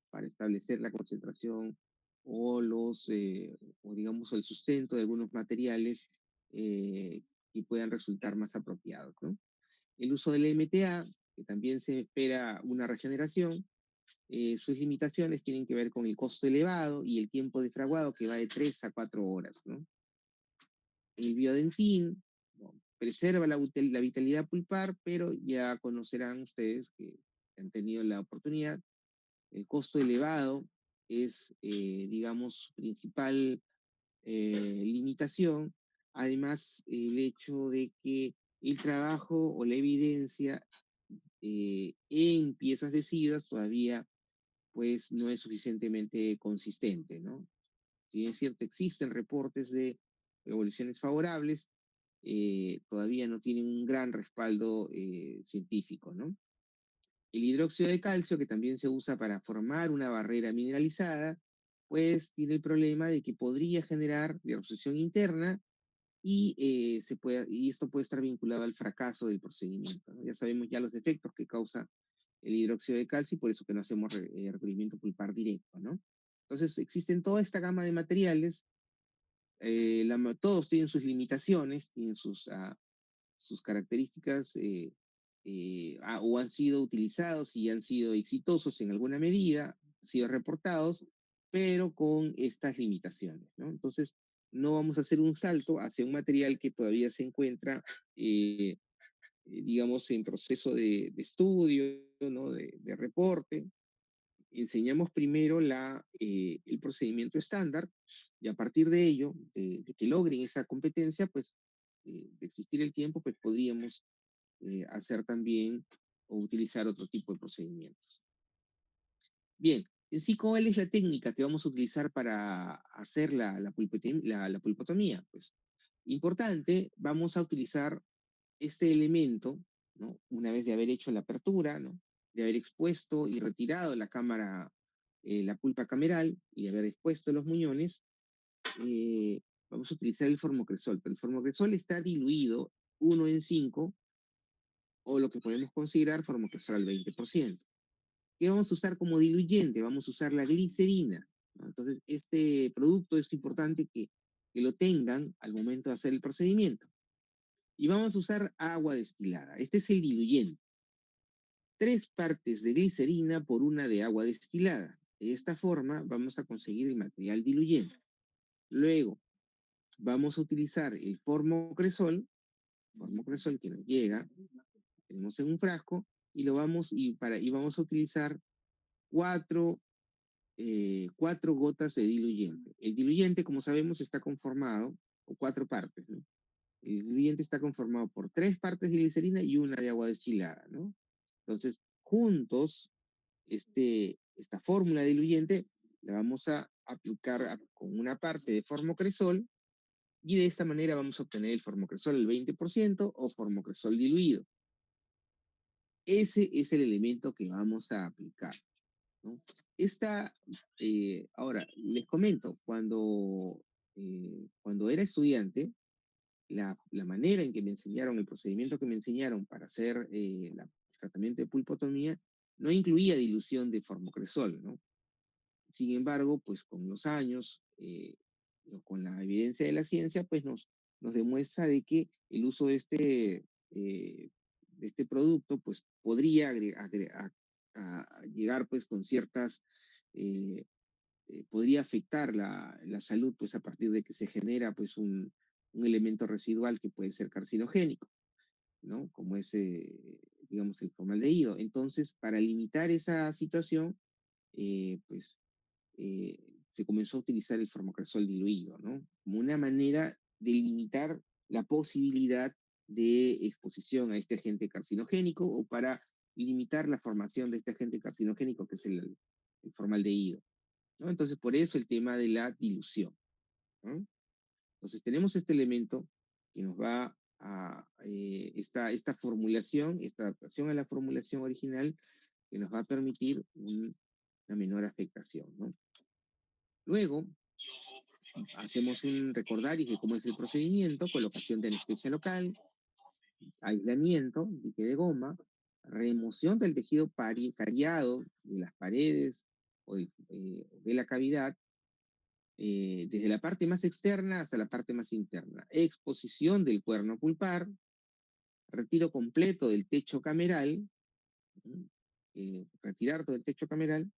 [SPEAKER 1] para establecer la concentración o o digamos el sustento de algunos materiales que puedan resultar más apropiados, ¿no? El uso del MTA, que también se espera una regeneración, sus limitaciones tienen que ver con el costo elevado y el tiempo de fraguado que va de 3 a 4 horas, ¿no? El biodentín, ¿no?, preserva la vitalidad pulpar, pero ya conocerán ustedes que han tenido la oportunidad, el costo elevado es, digamos, su principal limitación. Además, el hecho de que el trabajo o la evidencia en piezas deciduas todavía pues no es suficientemente consistente, ¿no? Si bien es cierto, existen reportes de evoluciones favorables, todavía no tienen un gran respaldo científico, ¿no? El hidróxido de calcio, que también se usa para formar una barrera mineralizada, pues tiene el problema de que podría generar absorción interna y esto puede estar vinculado al fracaso del procedimiento, ¿no? Ya sabemos ya los efectos que causa el hidróxido de calcio y por eso que no hacemos recubrimiento pulpar directo, ¿no? Entonces existen toda esta gama de materiales, todos tienen sus limitaciones, tienen sus características o han sido utilizados y han sido exitosos en alguna medida, han sido reportados, pero con estas limitaciones, ¿no? Entonces, no vamos a hacer un salto hacia un material que todavía se encuentra, digamos, en proceso de estudio, ¿no? De reporte. Enseñamos primero el procedimiento estándar y a partir de ello, de que logren esa competencia, pues, de existir el tiempo, pues podríamos hacer también o utilizar otro tipo de procedimientos. Bien, en sí, ¿cuál es la técnica que vamos a utilizar para hacer la pulpotomía? Pues importante, vamos a utilizar este elemento, ¿no? Una vez de haber hecho la apertura, ¿no? De haber expuesto y retirado la cámara, la pulpa cameral y de haber expuesto los muñones, eh, vamos a utilizar el formocresol, pero el formocresol está diluido 1 en 5, o lo que podemos considerar formocresol al 20%. ¿Qué vamos a usar como diluyente? Vamos a usar la glicerina, ¿no? Entonces, este producto es importante que lo tengan al momento de hacer el procedimiento. Y vamos a usar agua destilada. Este es el diluyente. 3 partes de glicerina por una de agua destilada. De esta forma vamos a conseguir el material diluyente. Luego vamos a utilizar el formocresol que nos llega, tenemos en un frasco, y vamos a utilizar 4 gotas de diluyente. El diluyente, como sabemos, está conformado por 4 partes, ¿no? El diluyente está conformado por 3 partes de glicerina y una de agua destilada, ¿no? Entonces, juntos, esta fórmula diluyente la vamos a aplicar con una parte de formocresol y de esta manera vamos a obtener el formocresol al 20% o formocresol diluido. Ese es el elemento que vamos a aplicar, ¿no? Ahora, les comento, cuando era estudiante, la manera en que me enseñaron, el procedimiento que me enseñaron para hacer el tratamiento de pulpotomía, no incluía dilución de formocresol, ¿no? Sin embargo, pues con los años, con la evidencia de la ciencia, pues nos demuestra de que el uso de este producto, pues podría a llegar pues con ciertas, eh, podría afectar la salud, pues a partir de que se genera pues un elemento residual que puede ser carcinogénico, ¿no? Como es, digamos, el formaldehído. Entonces, para limitar esa situación, pues eh, se comenzó a utilizar el formocresol diluido, ¿no? Como una manera de limitar la posibilidad de exposición a este agente carcinogénico o para limitar la formación de este agente carcinogénico que es el formaldehído, ¿no? Entonces, por eso el tema de la dilución, ¿no? Entonces, tenemos este elemento que nos va esta formulación, esta adaptación a la formulación original que nos va a permitir una menor afectación, ¿no? Luego, hacemos un recordaris de cómo es el procedimiento: colocación de anestesia local, aislamiento, dique de goma, remoción del tejido cariado de las paredes de la cavidad, desde la parte más externa hasta la parte más interna, exposición del cuerno pulpar, retiro completo del techo cameral, retirar todo el techo cameral,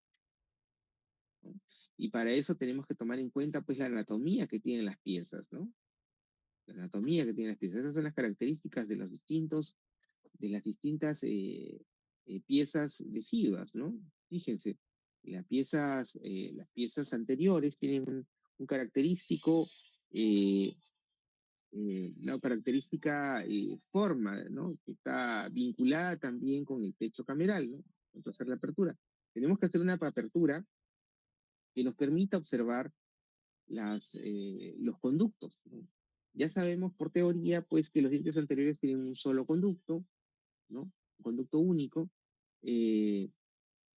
[SPEAKER 1] ¿no? Y para eso tenemos que tomar en cuenta pues la anatomía que tienen las piezas, ¿no? La anatomía que tienen las piezas. Esas son las características de de las distintas piezas deciduas, ¿no? Fíjense, las piezas anteriores tienen un característico, eh, una característica forma, ¿no? Que está vinculada también con el techo cameral, ¿no? Entonces, hacer la apertura. Tenemos que hacer una apertura que nos permita observar los conductos, ¿no? Ya sabemos por teoría, pues, que los dientes anteriores tienen un solo conducto, ¿no? Un conducto único. Eh,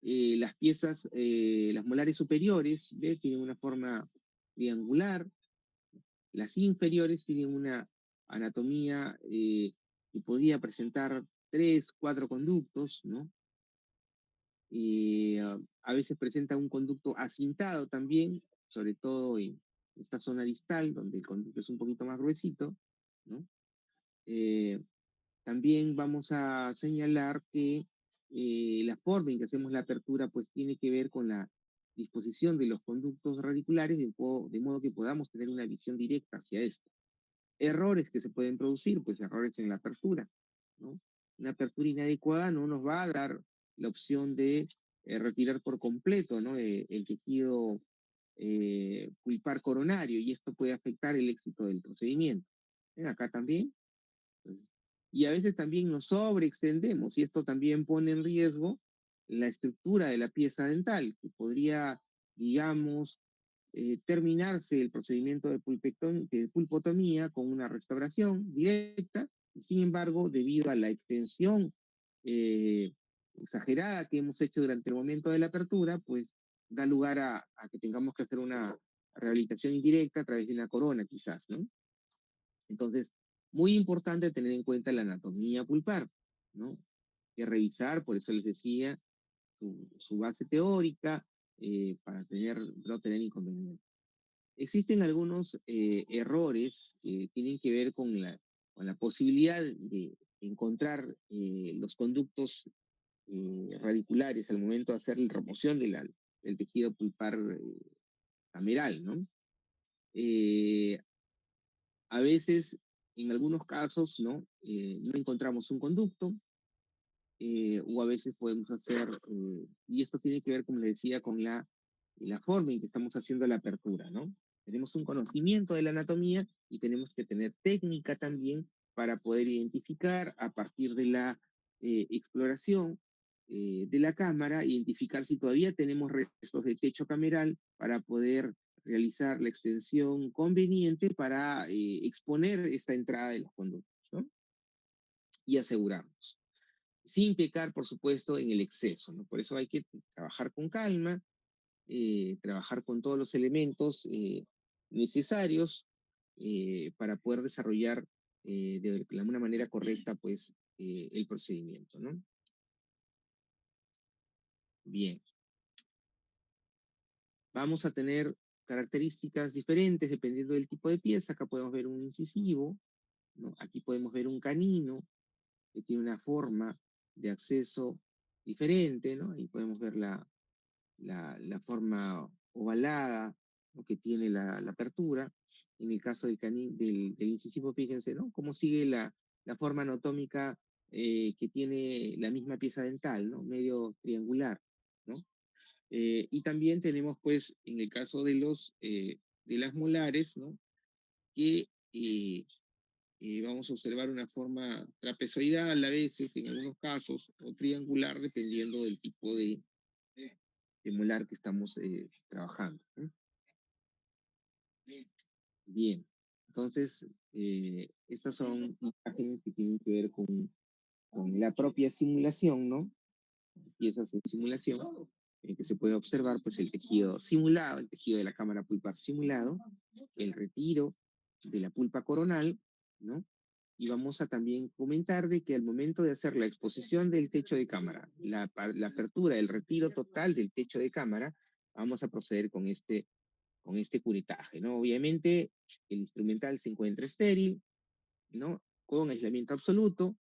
[SPEAKER 1] las molares superiores, ¿ves? Tienen una forma triangular. Las inferiores tienen una anatomía que podría presentar 3, 4 conductos, ¿no? A veces presenta un conducto acintado también, sobre todo en esta zona distal, donde el conducto es un poquito más gruesito, ¿no? Eh, También vamos a señalar que la forma en que hacemos la apertura pues tiene que ver con la disposición de los conductos radiculares de modo que podamos tener una visión directa hacia esto. Errores que se pueden producir, pues errores en la apertura, ¿no? Una apertura inadecuada no nos va a dar la opción de retirar por completo, ¿no? El tejido pulpar coronario, y esto puede afectar el éxito del procedimiento. ¿Ven? Acá también. Pues, y a veces también nos sobreextendemos y esto también pone en riesgo la estructura de la pieza dental, que podría, digamos, terminarse el procedimiento de pulpotomía con una restauración directa, y sin embargo, debido a la extensión eh, exagerada que hemos hecho durante el momento de la apertura, pues da lugar a que tengamos que hacer una rehabilitación indirecta a través de una corona, quizás, ¿no? Entonces, muy importante tener en cuenta la anatomía pulpar, ¿no? Que revisar, por eso les decía, su base teórica para no tener inconvenientes. Existen algunos errores que tienen que ver con la posibilidad de encontrar los conductos radiculares al momento de hacer la remoción del tejido pulpar cameral, ¿no? Eh, a veces, en algunos casos, ¿no? No encontramos un conducto, o a veces podemos hacer, y esto tiene que ver, como les decía, con la forma en que estamos haciendo la apertura, ¿no? Tenemos un conocimiento de la anatomía y tenemos que tener técnica también para poder identificar a partir de la exploración de la cámara, identificar si todavía tenemos restos de techo cameral para poder realizar la extensión conveniente para exponer esta entrada de los conductos, ¿no? Y asegurarnos sin pecar, por supuesto, en el exceso, ¿no? Por eso hay que trabajar con calma, trabajar con todos los elementos necesarios para poder desarrollar de una manera correcta, pues, el procedimiento, ¿no? Bien, vamos a tener características diferentes dependiendo del tipo de pieza. Acá podemos ver un incisivo, ¿no? Aquí podemos ver un canino que tiene una forma de acceso diferente, ¿no? Ahí podemos ver la forma ovalada, ¿no? Que tiene la apertura. En el caso del incisivo, fíjense, ¿no? Cómo sigue la forma anatómica que tiene la misma pieza dental, ¿no? Medio triangular, ¿no? Y también tenemos, pues, en el caso de las molares, ¿no? Que vamos a observar una forma trapezoidal a veces, en algunos casos, o triangular, dependiendo del tipo de molar que estamos trabajando, ¿no? Bien, entonces, estas son imágenes que tienen que ver con la propia simulación, ¿no? Piezas en simulación, que se puede observar pues el tejido simulado, el tejido de la cámara pulpar simulado, el retiro de la pulpa coronal, ¿no? Y vamos a también comentar de que al momento de hacer la exposición del techo de cámara, la apertura, el retiro total del techo de cámara, vamos a proceder con este curetaje, ¿no? Obviamente el instrumental se encuentra estéril, ¿no? Con aislamiento absoluto,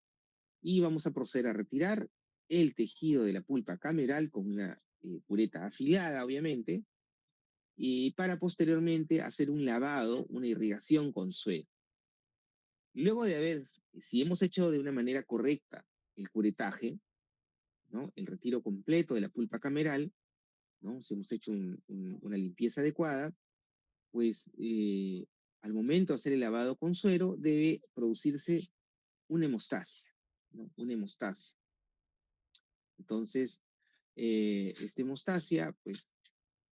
[SPEAKER 1] y vamos a proceder a retirar el tejido de la pulpa cameral con una cureta afilada, obviamente, y para posteriormente hacer un lavado, una irrigación con suero. Luego de haber, si hemos hecho de una manera correcta el curetaje, ¿no? El retiro completo de la pulpa cameral, ¿no? Si hemos hecho una limpieza adecuada, pues al momento de hacer el lavado con suero debe producirse una hemostasia, ¿no? Una hemostasia. Entonces, esta hemostasia, pues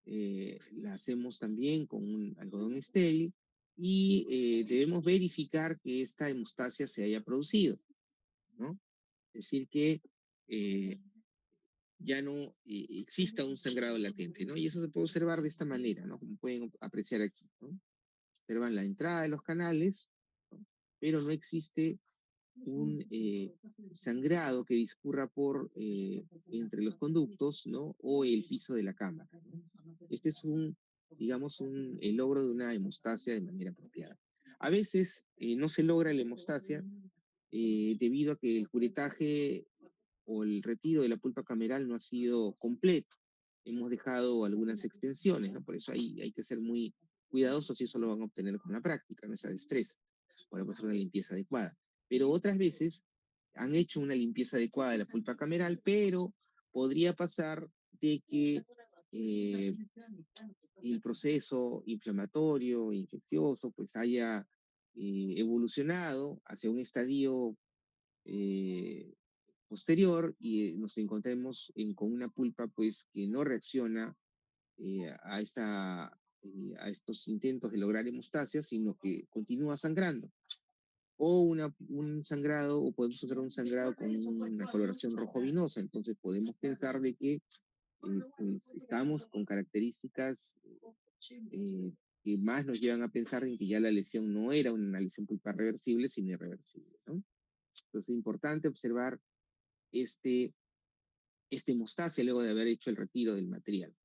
[SPEAKER 1] la hacemos también con un algodón estéril y debemos verificar que esta hemostasia se haya producido, ¿no? Es decir, que eh, ya no exista un sangrado latente, ¿no? Y eso se puede observar de esta manera, ¿no? Como pueden apreciar aquí, ¿no? Observan la entrada de los canales, ¿no? Pero no existe un sangrado que discurra por entre los conductos, ¿no? O el piso de la cámara, ¿no? Este es digamos, el logro de una hemostasia de manera apropiada. A veces no se logra la hemostasia debido a que el curetaje o el retiro de la pulpa cameral no ha sido completo. Hemos dejado algunas extensiones, ¿no? Por eso hay que ser muy cuidadosos y eso lo van a obtener con la práctica, no esa destreza, para hacer una limpieza adecuada. Pero otras veces han hecho una limpieza adecuada de la pulpa cameral, pero podría pasar de que el proceso inflamatorio, infeccioso, pues haya evolucionado hacia un estadio eh, posterior y nos encontremos con una pulpa pues que no reacciona a estos intentos de lograr hemostasia, sino que continúa sangrando. O un sangrado, o podemos hacer un sangrado con una coloración rojo-vinosa. Entonces podemos pensar de que pues estamos con características eh, que más nos llevan a pensar en que ya la lesión no era una lesión pulpar reversible, sino irreversible, ¿no? Entonces es importante observar este, esta hemostasia luego de haber hecho el retiro del material.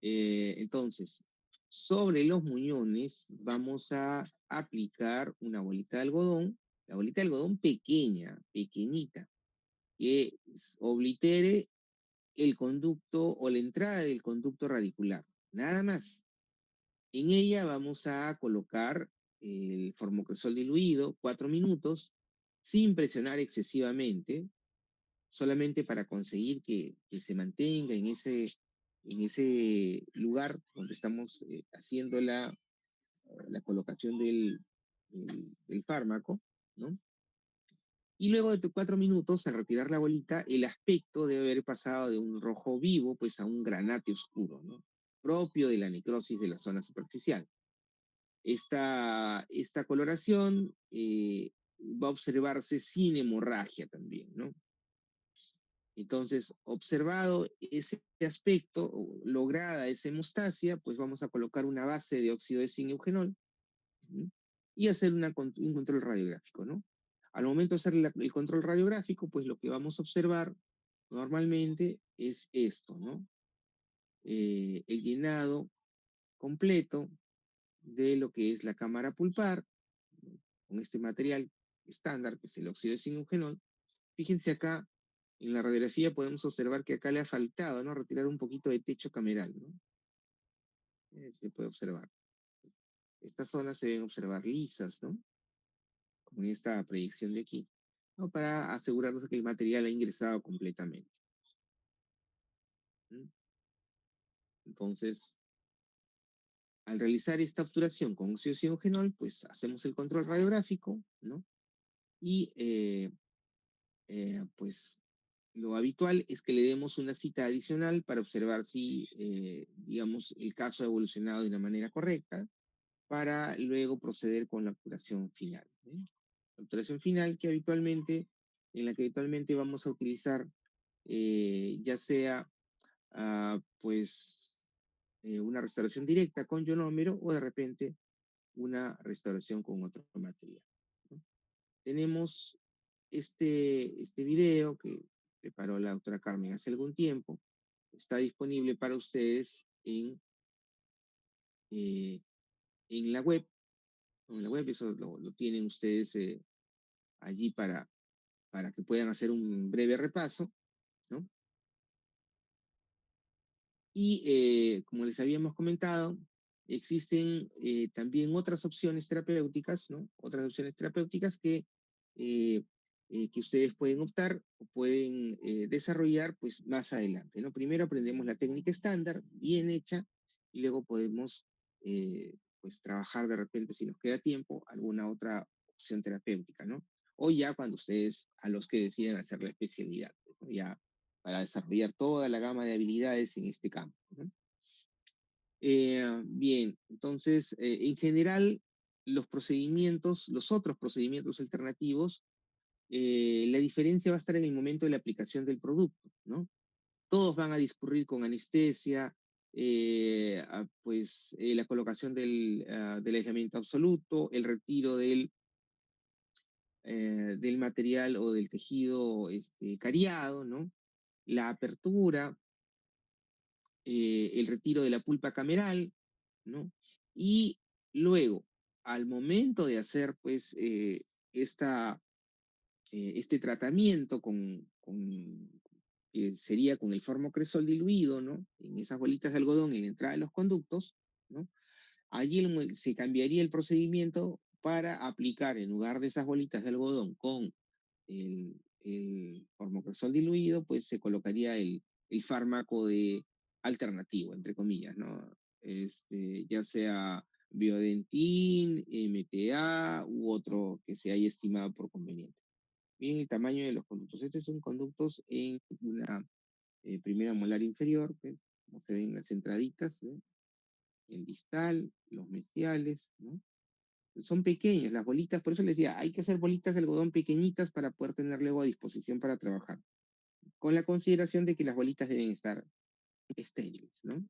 [SPEAKER 1] Entonces, sobre los muñones vamos a aplicar una bolita de algodón, la bolita de algodón pequeña, pequeñita, que oblitere el conducto o la entrada del conducto radicular. Nada más. En ella vamos a colocar el formocresol diluido, 4 minutos, sin presionar excesivamente, solamente para conseguir que se mantenga en ese lugar donde estamos haciendo la colocación del fármaco, ¿no? Y luego de 4 minutos, al retirar la bolita, el aspecto debe haber pasado de un rojo vivo, pues a un granate oscuro, ¿no? Propio de la necrosis de la zona superficial. Esta coloración va a observarse sin hemorragia también, ¿no? Entonces, observado ese aspecto, lograda esa hemostasia, pues vamos a colocar una base de óxido de zinc eugenol, ¿no? Y hacer un control radiográfico, ¿no? Al momento de hacer el control radiográfico, pues lo que vamos a observar normalmente es esto, ¿no? El llenado completo de lo que es la cámara pulpar, ¿no? Con este material estándar, que es el óxido de zinc eugenol. Fíjense acá, en la radiografía podemos observar que acá le ha faltado, ¿no? Retirar un poquito de techo cameral, ¿no? Se puede observar. Estas zonas se deben observar lisas, ¿no? Como en esta proyección de aquí, ¿no? Para asegurarnos de que el material ha ingresado completamente. ¿Mm? Entonces, al realizar esta obturación con óxido zinc, pues hacemos el control radiográfico, ¿no? Y pues lo habitual es que le demos una cita adicional para observar si, digamos, el caso ha evolucionado de una manera correcta, para luego proceder con la obturación final, ¿eh? La obturación final en la que habitualmente vamos a utilizar ya sea pues una restauración directa con ionómero o de repente una restauración con otro material, ¿no? Tenemos este video que preparó la doctora Carmen hace algún tiempo, está disponible para ustedes eh, en la web, eso lo tienen ustedes allí para que puedan hacer un breve repaso, ¿no? Y como les habíamos comentado, existen también otras opciones terapéuticas, ¿no? Otras opciones terapéuticas eh, que ustedes pueden optar o pueden desarrollar pues más adelante, ¿no? Primero aprendemos la técnica estándar, bien hecha, y luego podemos pues trabajar de repente, si nos queda tiempo, alguna otra opción terapéutica, ¿no? O ya cuando ustedes, a los que deciden hacer la especialidad, ¿no? Ya para desarrollar toda la gama de habilidades en este campo, ¿no? Bien, entonces, en general, los otros procedimientos alternativos, la diferencia va a estar en el momento de la aplicación del producto, ¿no? Todos van a discurrir con anestesia, pues la colocación del aislamiento absoluto, el retiro del material o del tejido cariado, ¿no? La apertura, el retiro de la pulpa cameral, ¿no? Y luego, al momento de hacer, pues, este tratamiento sería con el formocresol diluido, ¿no? En esas bolitas de algodón en la entrada de los conductos, ¿no? Allí se cambiaría el procedimiento para aplicar, en lugar de esas bolitas de algodón con el formocresol diluido, pues se colocaría el fármaco alternativo, entre comillas, ¿no? Ya sea Biodentin, MTA u otro que se haya estimado por conveniente. Bien, el tamaño de los conductos. Estos son conductos en una primera molar inferior, pues, como se ven las entraditas, ¿no? El distal, los mesiales, ¿no? Son pequeñas las bolitas, por eso les decía, hay que hacer bolitas de algodón pequeñitas para poder tener luego a disposición para trabajar, con la consideración de que las bolitas deben estar estériles, ¿no?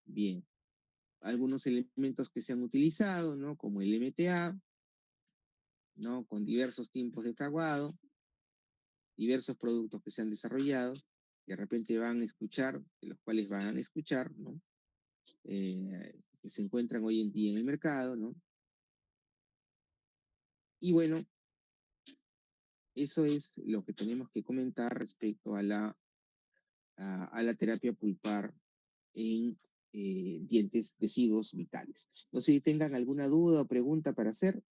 [SPEAKER 1] Bien, algunos elementos que se han utilizado, ¿no? Como el MTA, ¿no? Con diversos tiempos de fraguado, diversos productos que se han desarrollado, de repente van a escuchar, de los cuales van a escuchar, ¿no? Que se encuentran hoy en día en el mercado, ¿no? Y bueno, eso es lo que tenemos que comentar respecto a la terapia pulpar en dientes deciduos vitales. No sé si tengan alguna duda o pregunta para hacer.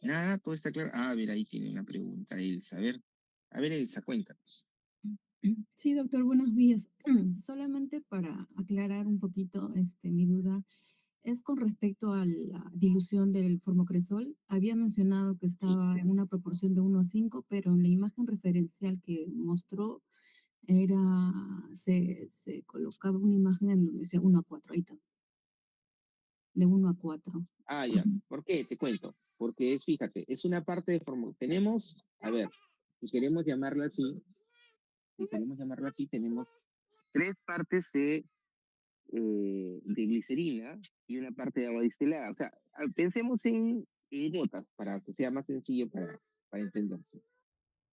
[SPEAKER 1] Nada, todo está claro. Ah, a ver, ahí tiene una pregunta, Elsa. A ver, Elsa, cuéntanos.
[SPEAKER 2] Sí, doctor, buenos días. Solamente para aclarar un poquito mi duda, es con respecto a la dilución del formocresol. Había mencionado que
[SPEAKER 1] Sí.
[SPEAKER 2] estaba en una proporción de 1:5, pero en la imagen referencial que mostró era, se colocaba una imagen en donde decía 1:4, ahí está, de 1:4.
[SPEAKER 1] Ah, ya.
[SPEAKER 2] Ujú.
[SPEAKER 1] ¿Por qué? Te cuento. Porque es, fíjate, es una parte de tenemos, a ver, si queremos llamarlo así, si queremos llamarlo así, tenemos tres partes de glicerina y una parte de agua distilada. O sea, pensemos en gotas para que sea más sencillo para entenderse.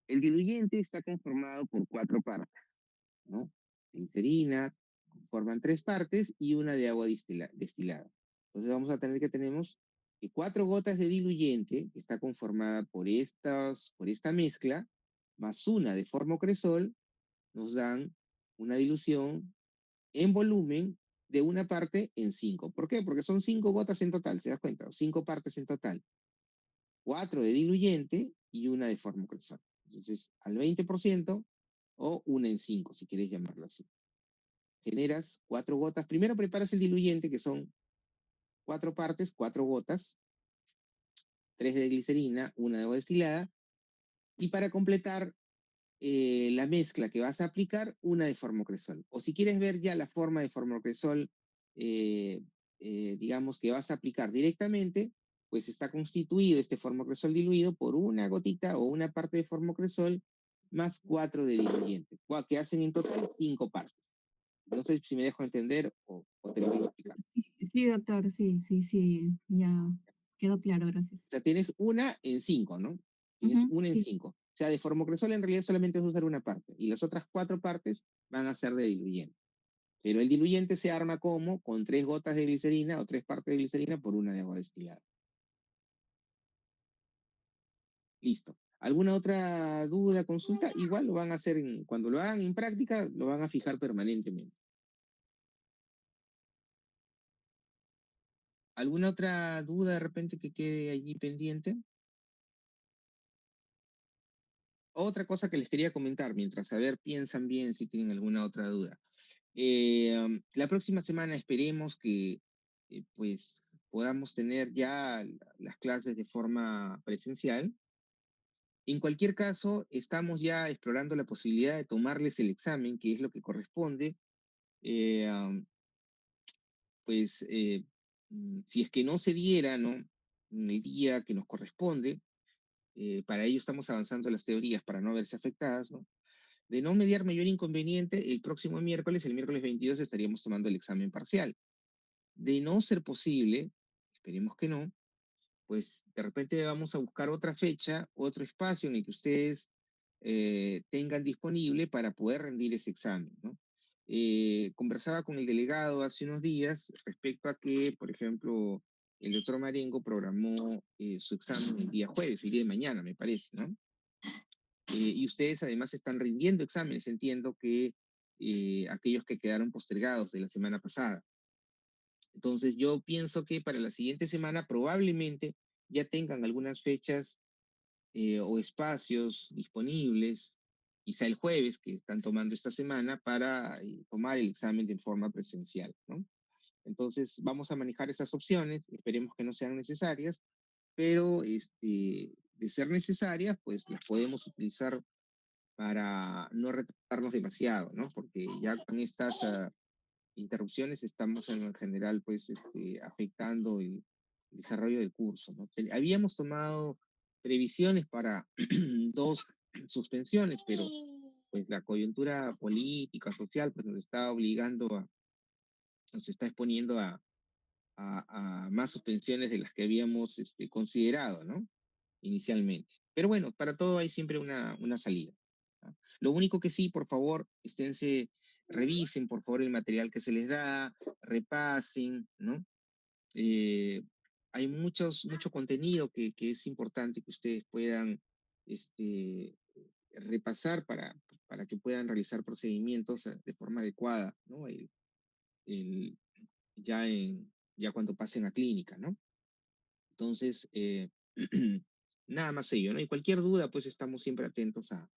[SPEAKER 1] El diluyente está conformado por cuatro partes, ¿no? Glicerina, forman tres partes y una de agua destilada. Entonces vamos a tener que tenemos que cuatro gotas de diluyente, que está conformada por esta mezcla, más una de formocresol, nos dan una dilución en volumen de una parte en cinco. ¿Por qué? Porque son cinco gotas en total, ¿se das cuenta? Cinco partes en total. Cuatro de diluyente y una de formocresol. Entonces, al 20% o una en cinco, si quieres llamarlo así. Generas cuatro gotas. Primero preparas el diluyente, que son cuatro partes, cuatro gotas, tres de glicerina, una de agua destilada, y para completar la mezcla que vas a aplicar, una de formocresol. O si quieres ver ya la forma de formocresol, eh, digamos que vas a aplicar directamente, pues está constituido este formocresol diluido por una gotita o una parte de formocresol más cuatro de diluyente, que hacen en total cinco partes. No sé si me dejo entender o te lo voy a explicar.
[SPEAKER 2] Sí, sí, doctor, sí, sí, sí, ya quedó claro, gracias.
[SPEAKER 1] O sea, tienes una en cinco, ¿no? Tienes
[SPEAKER 2] Ujú,
[SPEAKER 1] una en
[SPEAKER 2] sí.
[SPEAKER 1] cinco. O sea, de formocresol en realidad solamente vas a usar una parte y las otras cuatro partes van a ser de diluyente. Pero el diluyente se arma como con tres gotas de glicerina o tres partes de glicerina por una de agua destilada. Listo. ¿Alguna otra duda, consulta? Igual lo van a hacer, cuando lo hagan en práctica, lo van a fijar permanentemente. ¿Alguna otra duda de repente que quede allí pendiente? Otra cosa que les quería comentar, mientras a ver, piensan bien si tienen alguna otra duda. La próxima semana esperemos que pues podamos tener ya las clases de forma presencial. En cualquier caso, estamos ya explorando la posibilidad de tomarles el examen, que es lo que corresponde. Eh, um, pues si es que no se diera, ¿no? En el día que nos corresponde, para ello estamos avanzando las teorías para no verse afectadas, ¿no? De no mediar mayor inconveniente, el próximo miércoles, el miércoles 22, estaríamos tomando el examen parcial. De no ser posible, esperemos que no, pues de repente vamos a buscar otra fecha, otro espacio en el que ustedes tengan disponible para poder rendir ese examen, ¿no? Conversaba con el delegado hace unos días respecto a que, por ejemplo, el doctor Marengo programó su examen el día jueves, el día de mañana, me parece, ¿no? Y ustedes además están rindiendo exámenes, entiendo que aquellos que quedaron postergados de la semana pasada. Entonces yo pienso que para la siguiente semana probablemente ya tengan algunas fechas o espacios disponibles, quizá el jueves que están tomando esta semana para tomar el examen de forma presencial, ¿no? Entonces vamos a manejar esas opciones, esperemos que no sean necesarias, pero de ser necesarias, pues las podemos utilizar para no retrasarnos demasiado, ¿no? Porque ya con estas interrupciones estamos en general pues afectando el desarrollo del curso, ¿no? Habíamos tomado previsiones para dos suspensiones, pero pues la coyuntura política, social, pues nos está obligando nos está exponiendo a más suspensiones de las que habíamos considerado, ¿no? Inicialmente. Pero bueno, para todo hay siempre una salida, ¿no? Lo único que sí, por favor, revisen por favor el material que se les da, repasen, ¿no? Eh, hay mucho contenido que es importante que ustedes puedan este, repasar para que puedan realizar procedimientos de forma adecuada, ¿no? El- ya cuando pasen a clínica, ¿no? Entonces, nada más ello, ¿no? Y cualquier duda, pues estamos siempre atentos a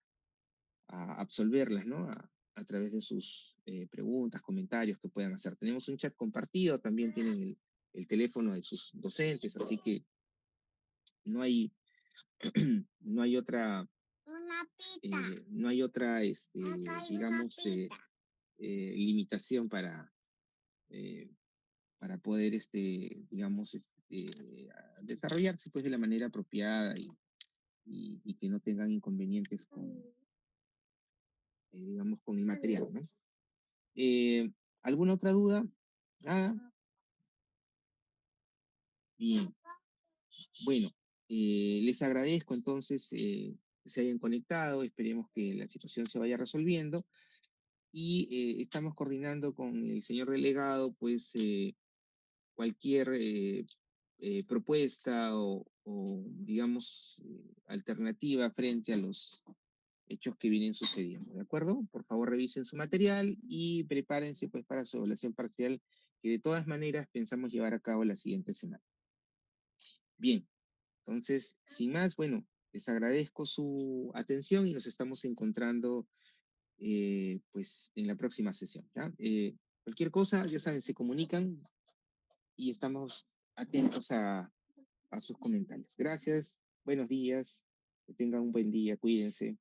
[SPEAKER 1] absolverlas, ¿no? A través de sus preguntas, comentarios que puedan hacer. Tenemos un chat compartido, también tienen el teléfono de sus docentes, así que no hay, no hay otra, no hay otra, digamos, limitación eh, para poder, digamos, desarrollarse pues de la manera apropiada y que no tengan inconvenientes con, digamos, con el material, ¿no? Eh, ¿Alguna otra duda? Ah, bien. Bueno, les agradezco entonces que se hayan conectado, esperemos que la situación se vaya resolviendo y estamos coordinando con el señor delegado, pues cualquier propuesta digamos, alternativa frente a los hechos que vienen sucediendo, ¿de acuerdo? Por favor, revisen su material y prepárense pues para su evaluación parcial, que de todas maneras pensamos llevar a cabo la siguiente semana. Bien, entonces, sin más, bueno, les agradezco su atención y nos estamos encontrando pues en la próxima sesión, ¿ya? Cualquier cosa, ya saben, se comunican y estamos atentos a sus comentarios. Gracias, buenos días, que tengan un buen día, cuídense.